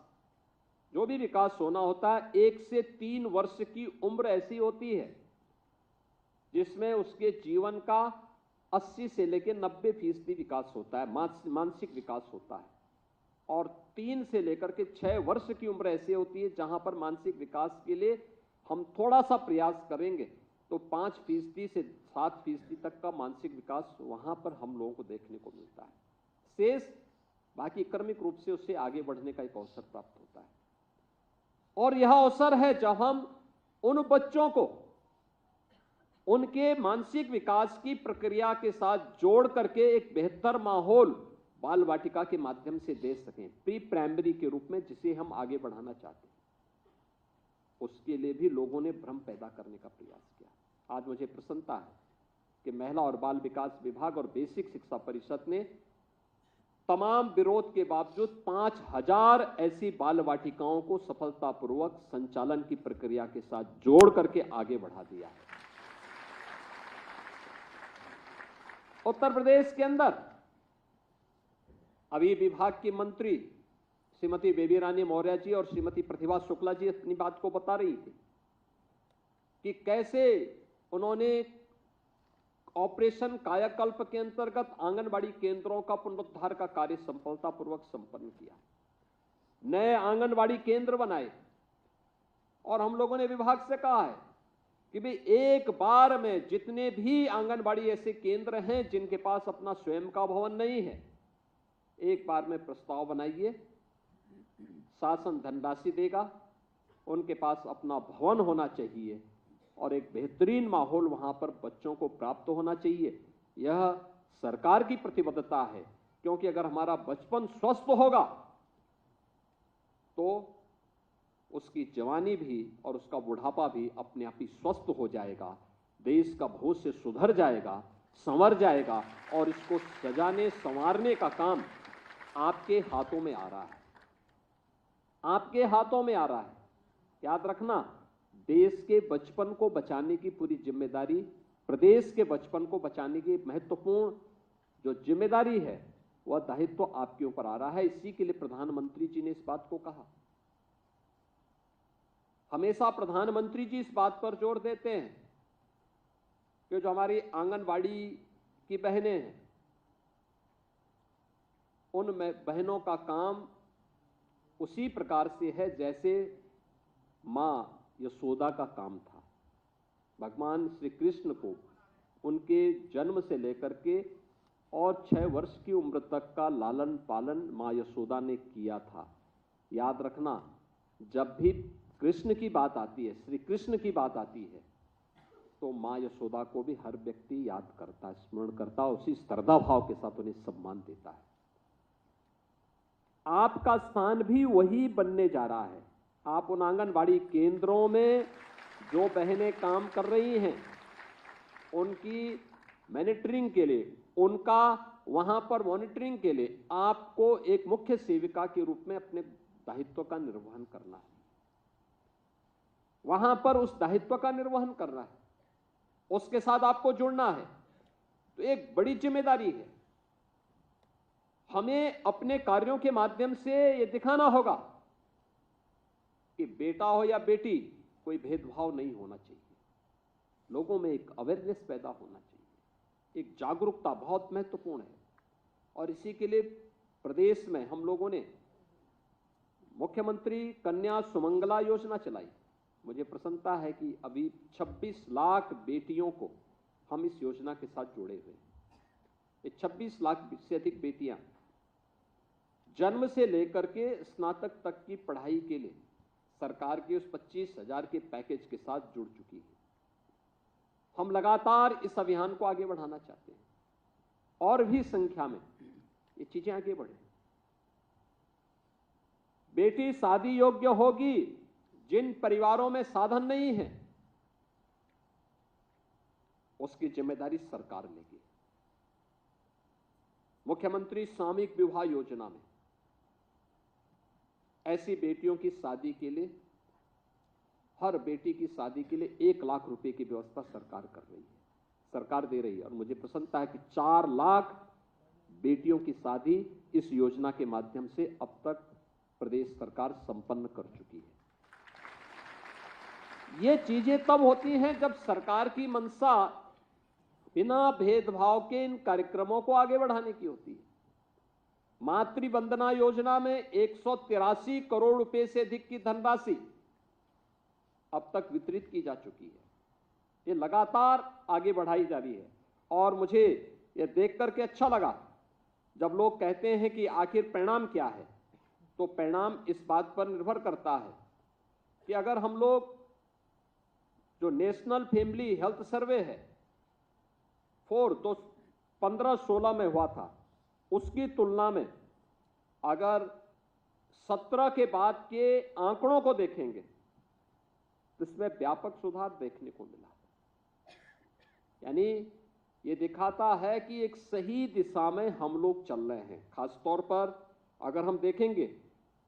जो भी विकास होना होता है, 1 से 3 वर्ष की उम्र ऐसी होती है जिसमें उसके जीवन का 80 से लेकर 90% विकास होता है, मानसिक विकास होता है। और 3 से लेकर के 6 वर्ष की उम्र ऐसी होती है जहां पर मानसिक विकास के लिए हम थोड़ा सा प्रयास करेंगे तो 5% से 7% तक का मानसिक विकास वहां पर हम लोगों को देखने को मिलता है। शेष बाकी क्रमिक रूप से उससे आगे बढ़ने का एक अवसर प्राप्त होता है। और यह अवसर है जब हम उन बच्चों को उनके मानसिक विकास की प्रक्रिया के साथ जोड़ करके एक बेहतर माहौल बाल वाटिका के माध्यम से दे सकें, प्री प्राइमरी के रूप में जिसे हम आगे बढ़ाना चाहते हैं। उसके लिए भी लोगों ने भ्रम पैदा करने का प्रयास किया। आज मुझे प्रसन्नता है कि महिला और बाल विकास विभाग और बेसिक शिक्षा परिषद ने तमाम विरोध के बावजूद 5000 ऐसी बाल वाटिकाओं को सफलतापूर्वक संचालन की प्रक्रिया के साथ जोड़ करके आगे बढ़ा दिया है। उत्तर प्रदेश के अंदर अभी विभाग की मंत्री श्रीमती बेबी रानी मौर्य जी और श्रीमती प्रतिभा शुक्ला जी अपनी बात को बता रही थी कि कैसे उन्होंने ऑपरेशन कायाकल्प के अंतर्गत आंगनबाड़ी केंद्रों का पुनरुद्धार का कार्य सफलतापूर्वक संपन्न किया, नए आंगनबाड़ी केंद्र बनाए। और हम लोगों ने विभाग से कहा है कि भाई एक बार में जितने भी आंगनबाड़ी ऐसे केंद्र हैं जिनके पास अपना स्वयं का भवन नहीं है, एक बार में प्रस्ताव बनाइए, शासन धनराशि देगा, उनके पास अपना भवन होना चाहिए और एक बेहतरीन माहौल वहां पर बच्चों को प्राप्त होना चाहिए। यह सरकार की प्रतिबद्धता है, क्योंकि अगर हमारा बचपन स्वस्थ होगा तो उसकी जवानी भी और उसका बुढ़ापा भी अपने आप ही स्वस्थ हो जाएगा, देश का भविष्य सुधर जाएगा, संवर जाएगा और इसको सजाने संवारने का काम आपके हाथों में आ रहा है, आपके हाथों में आ रहा है। याद रखना, देश के बचपन को बचाने की पूरी जिम्मेदारी, प्रदेश के बचपन को बचाने की महत्वपूर्ण जो जिम्मेदारी है वह दायित्व आपके ऊपर आ रहा है। इसी के लिए प्रधानमंत्री जी ने इस बात को कहा। हमेशा प्रधानमंत्री जी इस बात पर जोर देते हैं कि जो हमारी आंगनबाड़ी की बहनें हैं, उन बहनों का काम उसी प्रकार से है जैसे मां यशोदा का काम था। भगवान श्री कृष्ण को उनके जन्म से लेकर के और 6 वर्ष की उम्र तक का लालन पालन मां यशोदा ने किया था। याद रखना, जब भी कृष्ण की बात आती है, श्री कृष्ण की बात आती है, तो मां यशोदा को भी हर व्यक्ति याद करता, स्मरण करता, उसी श्रद्धा भाव के साथ उन्हें सम्मान देता है। आपका स्थान भी वही बनने जा रहा है। आप उन आंगनबाड़ी केंद्रों में जो बहनें काम कर रही हैं, उनकी मॉनिटरिंग के लिए, उनका वहां पर मॉनिटरिंग के लिए आपको एक मुख्य सेविका के रूप में अपने दायित्व का निर्वहन करना है। वहां पर उस दायित्व का निर्वहन करना है, उसके साथ आपको जुड़ना है। तो एक बड़ी जिम्मेदारी है। हमें अपने कार्यों के माध्यम से यह दिखाना होगा कि बेटा हो या बेटी, कोई भेदभाव नहीं होना चाहिए। लोगों में एक अवेयरनेस पैदा होना चाहिए, एक जागरूकता बहुत महत्वपूर्ण है। और इसी के लिए प्रदेश में हम लोगों ने मुख्यमंत्री कन्या सुमंगला योजना चलाई। मुझे प्रसन्नता है कि अभी 26 लाख बेटियों को हम इस योजना के साथ जोड़े हुए हैं। ये 26 लाख से अधिक बेटियां जन्म से लेकर के स्नातक तक की पढ़ाई के लिए सरकार के उस 25,000 के पैकेज के साथ जुड़ चुकी है। हम लगातार इस अभियान को आगे बढ़ाना चाहते हैं और भी संख्या में ये चीजें आगे बढ़े। बेटी शादी योग्य होगी जिन परिवारों में साधन नहीं है, उसकी जिम्मेदारी सरकार लेगी। मुख्यमंत्री सामूहिक विवाह योजना में ऐसी बेटियों की शादी के लिए, हर बेटी की शादी के लिए 1 लाख रुपए की व्यवस्था सरकार कर रही है, सरकार दे रही है। और मुझे प्रसन्नता है कि 4 लाख बेटियों की शादी इस योजना के माध्यम से अब तक प्रदेश सरकार संपन्न कर चुकी है। ये चीजें तब होती हैं जब सरकार की मंशा बिना भेदभाव के इन कार्यक्रमों को आगे बढ़ाने की होती है। मातृवंदना योजना में 183 करोड़ रुपए से अधिक की धनराशि अब तक वितरित की जा चुकी है। ये लगातार आगे बढ़ाई जा रही है और मुझे ये देख करके अच्छा लगा जब लोग कहते हैं कि आखिर परिणाम क्या है। तो परिणाम इस बात पर निर्भर करता है कि अगर हम लोग जो नेशनल फैमिली हेल्थ सर्वे है 15-16 में हुआ था, उसकी तुलना में अगर 17 के बाद के आंकड़ों को देखेंगे तो इसमें व्यापक सुधार देखने को मिला। यानी ये दिखाता है कि एक सही दिशा में हम लोग चल रहे हैं। खासतौर पर अगर हम देखेंगे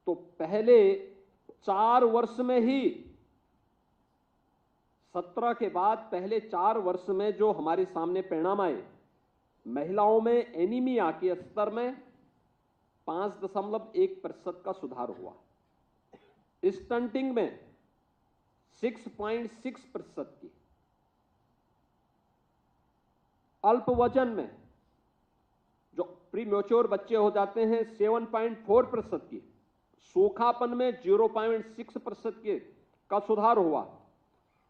तो पहले 4 वर्ष में ही 17 के बाद पहले 4 वर्ष में जो हमारे सामने परिणाम आए, महिलाओं में एनीमिया के स्तर में 5.1% का सुधार हुआ, स्टंटिंग में 6.6% की, अल्प वजन में जो प्रीमेच्योर बच्चे हो जाते हैं 7.4% की, सूखापन में 0.6% के का सुधार हुआ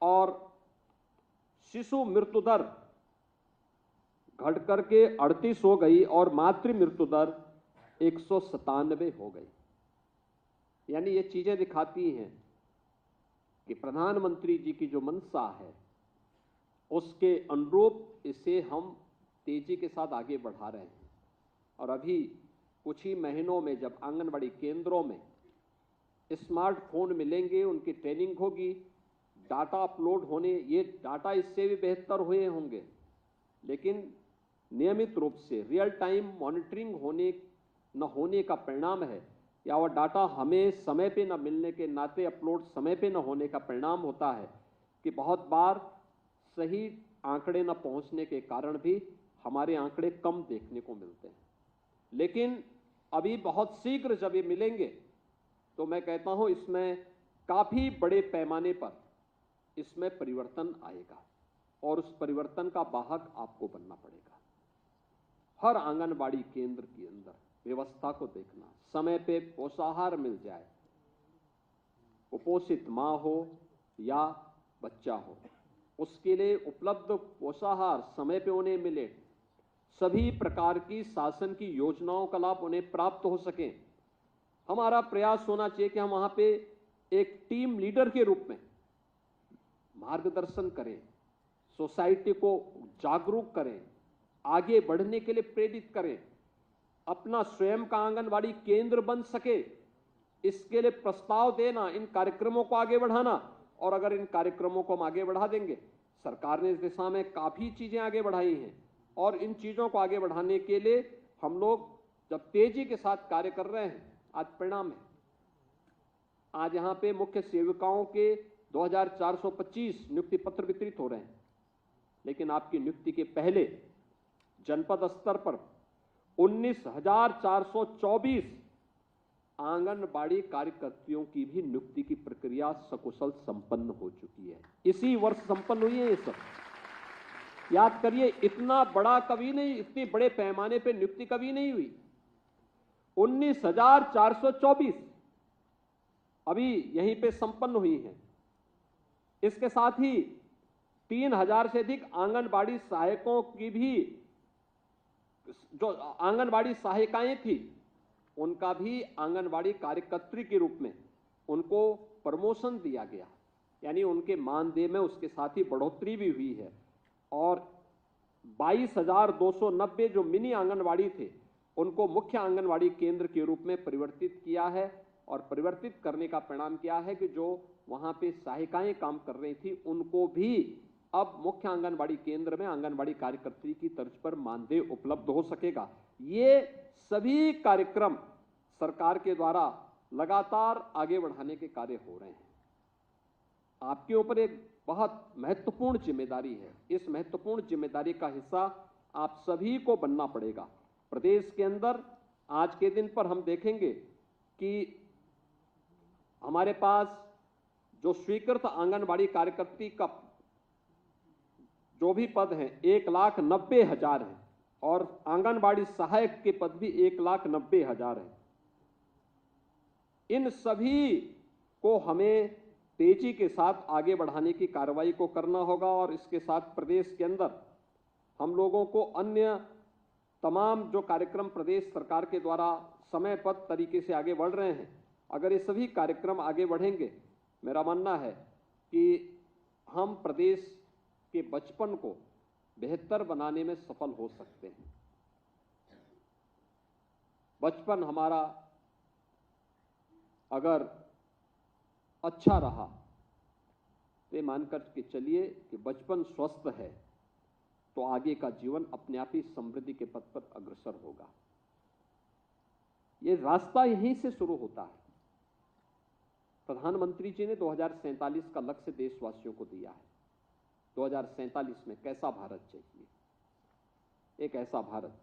और शिशु मृत्यु दर घट करके 38 हो गई और मातृ मृत्यु दर 197 हो गई। यानी ये चीजें दिखाती हैं कि प्रधानमंत्री जी की जो मंशा है उसके अनुरूप इसे हम तेजी के साथ आगे बढ़ा रहे हैं। और अभी कुछ ही महीनों में जब आंगनबाड़ी केंद्रों में स्मार्टफोन मिलेंगे, उनकी ट्रेनिंग होगी, डाटा अपलोड होने, ये डाटा इससे भी बेहतर हुए होंगे, लेकिन नियमित रूप से रियल टाइम मॉनिटरिंग न होने का परिणाम है या वह डाटा हमें समय पे न मिलने के नाते, अपलोड समय पे न होने का परिणाम होता है कि बहुत बार सही आंकड़े न पहुंचने के कारण भी हमारे आंकड़े कम देखने को मिलते हैं। लेकिन अभी बहुत शीघ्र जब ये मिलेंगे तो मैं कहता हूं इसमें काफी बड़े पैमाने पर इसमें परिवर्तन आएगा और उस परिवर्तन का वाहक आपको बनना पड़ेगा। हर आंगनबाड़ी केंद्र के अंदर व्यवस्था को देखना, समय पे पोषाहार मिल जाए, कुपोषित मां हो या बच्चा हो, उसके लिए उपलब्ध पोषाहार समय पे उन्हें मिले, सभी प्रकार की शासन की योजनाओं का लाभ उन्हें प्राप्त हो सके। हमारा प्रयास होना चाहिए कि हम वहां पे एक टीम लीडर के रूप में मार्गदर्शन करें, सोसाइटी को जागरूक करें, आगे बढ़ने के लिए प्रेरित करें, अपना स्वयं का आंगनबाड़ी केंद्र बन सके, इसके लिए प्रस्ताव देना, इन कार्यक्रमों को आगे बढ़ाना। और अगर इन कार्यक्रमों को हम आगे बढ़ा देंगे, सरकार ने इस दिशा में काफी चीजें आगे बढ़ाई हैं और इन चीजों को आगे बढ़ाने के लिए हम लोग जब तेजी के साथ कार्य कर रहे हैं, आज परिणाम है। आज यहाँ पे मुख्य सेविकाओं के 2425 नियुक्ति पत्र वितरित हो रहे हैं, लेकिन आपकी नियुक्ति के पहले जनपद स्तर पर 19,424 आंगनबाड़ी कार्यकर्तियों की भी नियुक्ति की प्रक्रिया सकुशल संपन्न हो चुकी है। इसी वर्ष संपन्न हुई है ये सब। याद करिए, इतना बड़ा कभी नहीं, इतने बड़े पैमाने पे नियुक्ति कभी नहीं हुई। 19,424 अभी यहीं पे संपन्न हुई हैं। इसके साथ ही 3000 से अधिक आंगनबाड़ी सहायकों की भी, जो आंगनबाड़ी सहायिकाएं थी, उनका भी आंगनबाड़ी कार्यकर्त्री के रूप में उनको प्रमोशन दिया गया, यानी उनके मानदेय में उसके साथ ही बढ़ोतरी भी हुई है। और 22,290 जो मिनी आंगनबाड़ी थे, उनको मुख्य आंगनबाड़ी केंद्र के रूप में परिवर्तित किया है। और परिवर्तित करने का परिणाम क्या है कि जो वहां पे सहायिकाएं काम कर रही थी, उनको भी अब मुख्य आंगनबाड़ी केंद्र में आंगनबाड़ी कार्यकर्त्री की तर्ज पर मानदेय उपलब्ध हो सकेगा। ये सभी कार्यक्रम सरकार के द्वारा लगातार आगे बढ़ाने के कार्य हो रहे हैं। आपके ऊपर एक बहुत महत्वपूर्ण जिम्मेदारी है। इस महत्वपूर्ण जिम्मेदारी का हिस्सा आप सभी को बनना पड़ेगा। प्रदेश के अंदर आज के दिन पर हम देखेंगे कि हमारे पास जो स्वीकृत आंगनबाड़ी कार्यकर्त्री का जो भी पद हैं 1,90,000 हैं और आंगनबाड़ी सहायक के पद भी 1,90,000 हैं। इन सभी को हमें तेजी के साथ आगे बढ़ाने की कार्रवाई को करना होगा। और इसके साथ प्रदेश के अंदर हम लोगों को अन्य तमाम जो कार्यक्रम प्रदेश सरकार के द्वारा समयबद्ध तरीके से आगे बढ़ रहे हैं, अगर ये सभी कार्यक्रम आगे बढ़ेंगे, मेरा मानना है कि हम प्रदेश के बचपन को बेहतर बनाने में सफल हो सकते हैं। बचपन हमारा अगर अच्छा रहा तो ये मानकर के चलिए कि बचपन स्वस्थ है तो आगे का जीवन अपने आप ही समृद्धि के पथ पर अग्रसर होगा। ये रास्ता यहीं से शुरू होता है। प्रधानमंत्री जी ने 2047 का लक्ष्य देशवासियों को दिया है। 2047 में कैसा भारत चाहिए? एक ऐसा भारत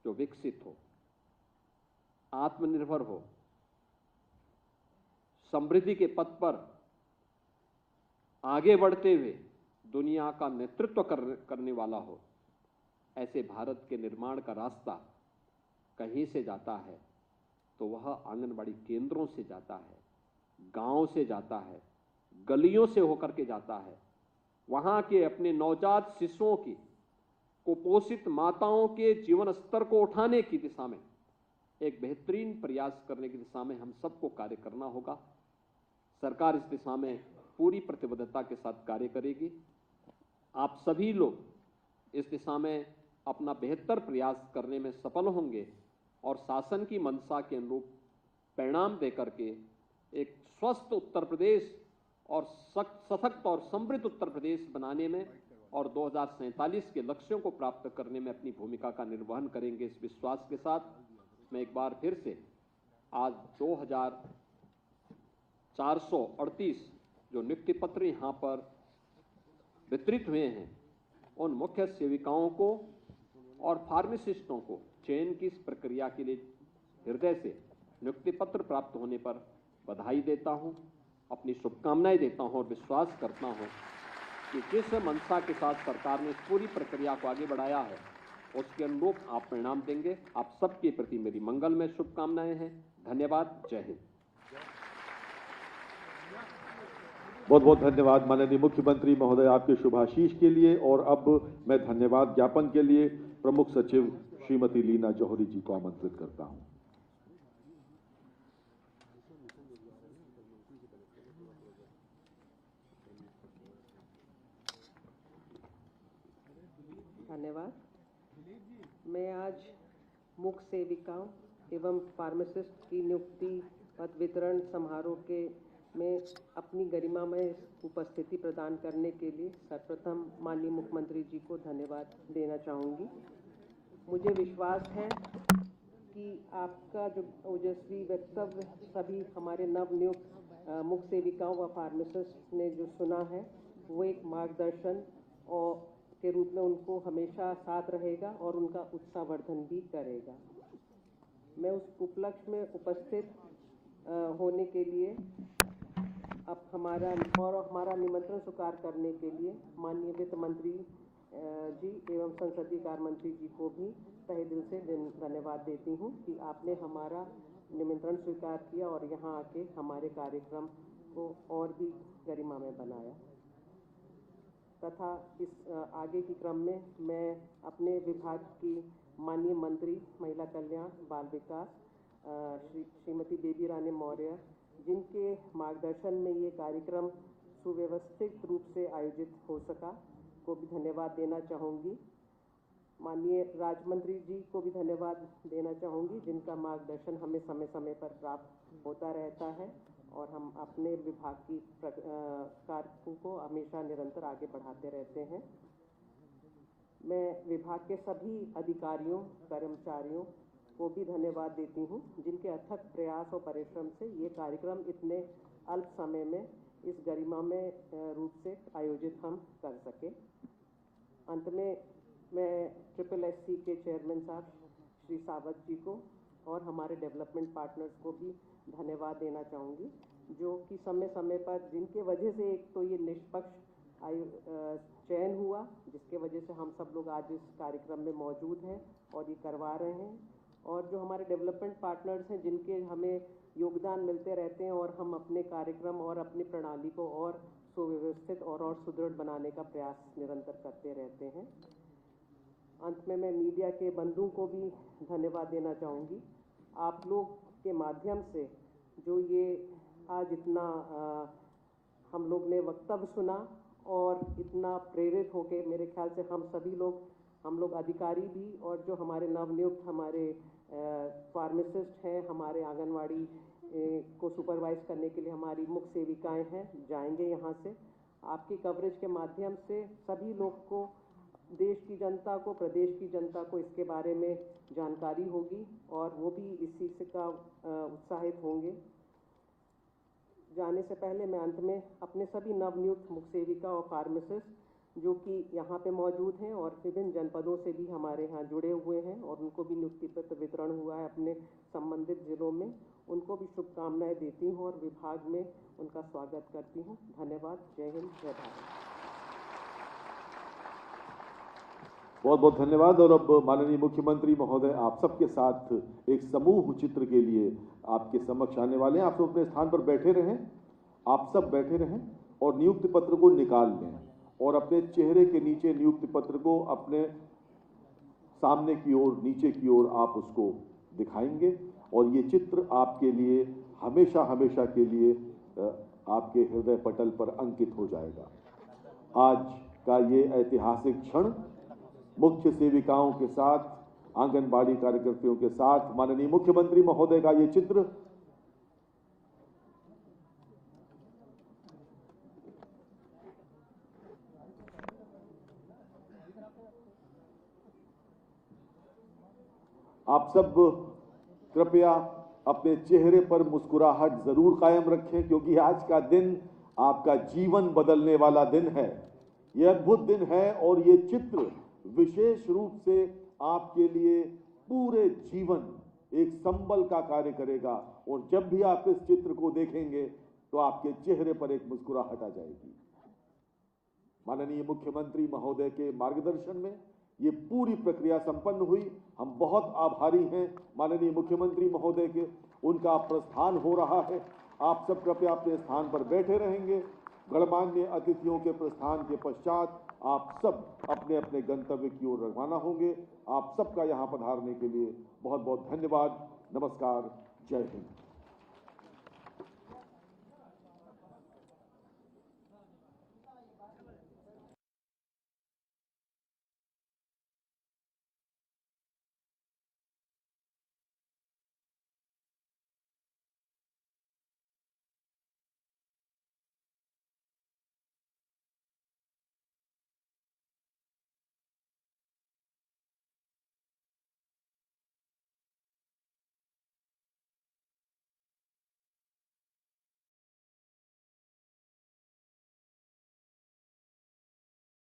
जो विकसित हो, आत्मनिर्भर हो, समृद्धि के पथ पर आगे बढ़ते हुए दुनिया का नेतृत्व करने वाला हो। ऐसे भारत के निर्माण का रास्ता कहीं से जाता है तो वह आंगनबाड़ी केंद्रों से जाता है, गांव से जाता है, गलियों से होकर के जाता है। वहां के अपने नवजात शिशुओं की, कुपोषित माताओं के जीवन स्तर को उठाने की दिशा में एक बेहतरीन प्रयास करने की दिशा में हम सबको कार्य करना होगा। सरकार इस दिशा में पूरी प्रतिबद्धता के साथ कार्य करेगी। आप सभी लोग इस दिशा में अपना बेहतर प्रयास करने में सफल होंगे और शासन की मंशा के अनुरूप परिणाम देकर के एक स्वस्थ उत्तर प्रदेश और सशक्त और समृद्ध उत्तर प्रदेश बनाने में और 2047 के लक्ष्यों को प्राप्त करने में अपनी भूमिका का निर्वहन करेंगे। इस विश्वास के साथ मैं एक बार फिर से आज 2438 जो नियुक्ति पत्र यहाँ पर वितरित हुए हैं, उन मुख्य सेविकाओं को और फार्मासिस्टों को चयन की इस प्रक्रिया के लिए हृदय से नियुक्ति पत्र प्राप्त होने पर बधाई देता हूं, अपनी शुभकामनाएं देता हूं और विश्वास करता हूं कि जिस मंशा के साथ सरकार ने इस पूरी प्रक्रिया को आगे बढ़ाया है उसके अनुरूप आप परिणाम देंगे। आप सबके प्रति मेरी मंगलमय शुभकामनाएं हैं। धन्यवाद। जय हिंद। बहुत बहुत धन्यवाद माननीय मुख्यमंत्री महोदय आपके शुभाशीष के लिए। और अब मैं धन्यवाद ज्ञापन के लिए प्रमुख सचिव श्रीमती लीना जौहरी जी को आमंत्रित करता हूं। धन्यवाद। मैं आज मुख्य सेविकाओं एवं फार्मासिस्ट की नियुक्ति पत्र वितरण समारोह के में अपनी गरिमामय उपस्थिति प्रदान करने के लिए सर्वप्रथम माननीय मुख्यमंत्री जी को धन्यवाद देना चाहूँगी। मुझे विश्वास है कि आपका जो ओजस्वी वक्तव्य सभी हमारे नवनियुक्त मुख्य सेविकाओं व फार्मासिस्ट ने जो सुना है वो एक मार्गदर्शन और के रूप में उनको हमेशा साथ रहेगा और उनका उत्साहवर्धन भी करेगा। मैं उस उपलक्ष्य में उपस्थित होने के लिए अब हमारा निमंत्रण स्वीकार करने के लिए माननीय वित्त मंत्री जी एवं संसदीय कार्य मंत्री जी को भी तहे दिल से धन्यवाद देती हूँ कि आपने हमारा निमंत्रण स्वीकार किया और यहाँ आके हमारे कार्यक्रम को और भी गरिमामय बनाया तथा इस आगे के क्रम में मैं अपने विभाग की माननीय मंत्री महिला कल्याण बाल विकास श्रीमती बेबी रानी मौर्य, जिनके मार्गदर्शन में ये कार्यक्रम सुव्यवस्थित रूप से आयोजित हो सका, को भी धन्यवाद देना चाहूँगी। माननीय राज्य मंत्री जी को भी धन्यवाद देना चाहूँगी, जिनका मार्गदर्शन हमें समय समय पर प्राप्त होता रहता है और हम अपने विभाग की कार्यों को हमेशा निरंतर आगे बढ़ाते रहते हैं। मैं विभाग के सभी अधिकारियों, कर्मचारियों को भी धन्यवाद देती हूँ, जिनके अथक प्रयास और परिश्रम से ये कार्यक्रम इतने अल्प समय में इस गरिमामय रूप से आयोजित हम कर सके। अंत में मैं SSSC के चेयरमैन साहब श्री सावत जी को और हमारे डेवलपमेंट पार्टनर्स को भी धन्यवाद देना चाहूँगी, जो कि समय समय पर जिनके वजह से एक तो ये निष्पक्ष चयन हुआ, जिसके वजह से हम सब लोग आज इस कार्यक्रम में मौजूद हैं और ये करवा रहे हैं, और जो हमारे डेवलपमेंट पार्टनर्स हैं, जिनके हमें योगदान मिलते रहते हैं और हम अपने कार्यक्रम और अपनी प्रणाली को और सुव्यवस्थित और सुदृढ़ बनाने का प्रयास निरंतर करते रहते हैं। अंत में मैं मीडिया के बंधुओं को भी धन्यवाद देना चाहूँगी। आप लोग के माध्यम से जो ये आज इतना हम लोग ने वक्तव्य सुना और इतना प्रेरित होके, मेरे ख्याल से हम लोग अधिकारी भी और जो हमारे नवनियुक्त हमारे फार्मासिस्ट हैं, हमारे आंगनवाड़ी को सुपरवाइज करने के लिए हमारी मुख्य सेविकाएं हैं, जाएंगे यहाँ से। आपकी कवरेज के माध्यम से सभी लोग को, देश की जनता को, प्रदेश की जनता को इसके बारे में जानकारी होगी और वो भी इसी से का उत्साहित होंगे। जाने से पहले मैं अंत में अपने सभी नवनियुक्त मुख्य सेविका और फार्मासिस्ट जो कि यहाँ पे मौजूद हैं और विभिन्न जनपदों से भी हमारे यहाँ जुड़े हुए हैं और उनको भी नियुक्ति पत्र वितरण हुआ है अपने संबंधित जिलों में, उनको भी शुभकामनाएं देती हूँ और विभाग में उनका स्वागत करती हूँ। धन्यवाद। जय हिंद, जय भारत। बहुत बहुत धन्यवाद। और अब माननीय मुख्यमंत्री महोदय आप सबके साथ एक समूह चित्र के लिए आपके समक्ष आने वाले हैं। आप सब अपने स्थान पर बैठे रहें, आप सब बैठे रहें और नियुक्ति पत्र को निकाल लें और अपने चेहरे के नीचे नियुक्ति पत्र को अपने सामने की ओर, नीचे की ओर आप उसको दिखाएंगे और ये चित्र आपके लिए हमेशा हमेशा के लिए आपके हृदय पटल पर अंकित हो जाएगा। आज का ये ऐतिहासिक क्षण मुख्य सेविकाओं के साथ, आंगनबाड़ी कार्यकर्तियों के साथ माननीय मुख्यमंत्री महोदय का ये चित्र आप सब कृपया अपने चेहरे पर मुस्कुराहट जरूर कायम रखें, क्योंकि आज का दिन आपका जीवन बदलने वाला दिन है। यह अद्भुत दिन है और ये चित्र विशेष रूप से आपके लिए पूरे जीवन एक संबल का कार्य करेगा और जब भी आप इस चित्र को देखेंगे तो आपके चेहरे पर एक मुस्कुराहट आ जाएगी। माननीय मुख्यमंत्री महोदय के मार्गदर्शन में ये पूरी प्रक्रिया संपन्न हुई। हम बहुत आभारी हैं माननीय मुख्यमंत्री महोदय के, उनका प्रस्थान हो रहा है। आप सब कृपया अपने स्थान पर बैठे रहेंगे। गणमान्य अतिथियों के प्रस्थान के पश्चात आप सब अपने अपने गंतव्य की ओर रवाना होंगे। आप सबका यहाँ पधारने के लिए बहुत बहुत धन्यवाद। नमस्कार। जय हिंद।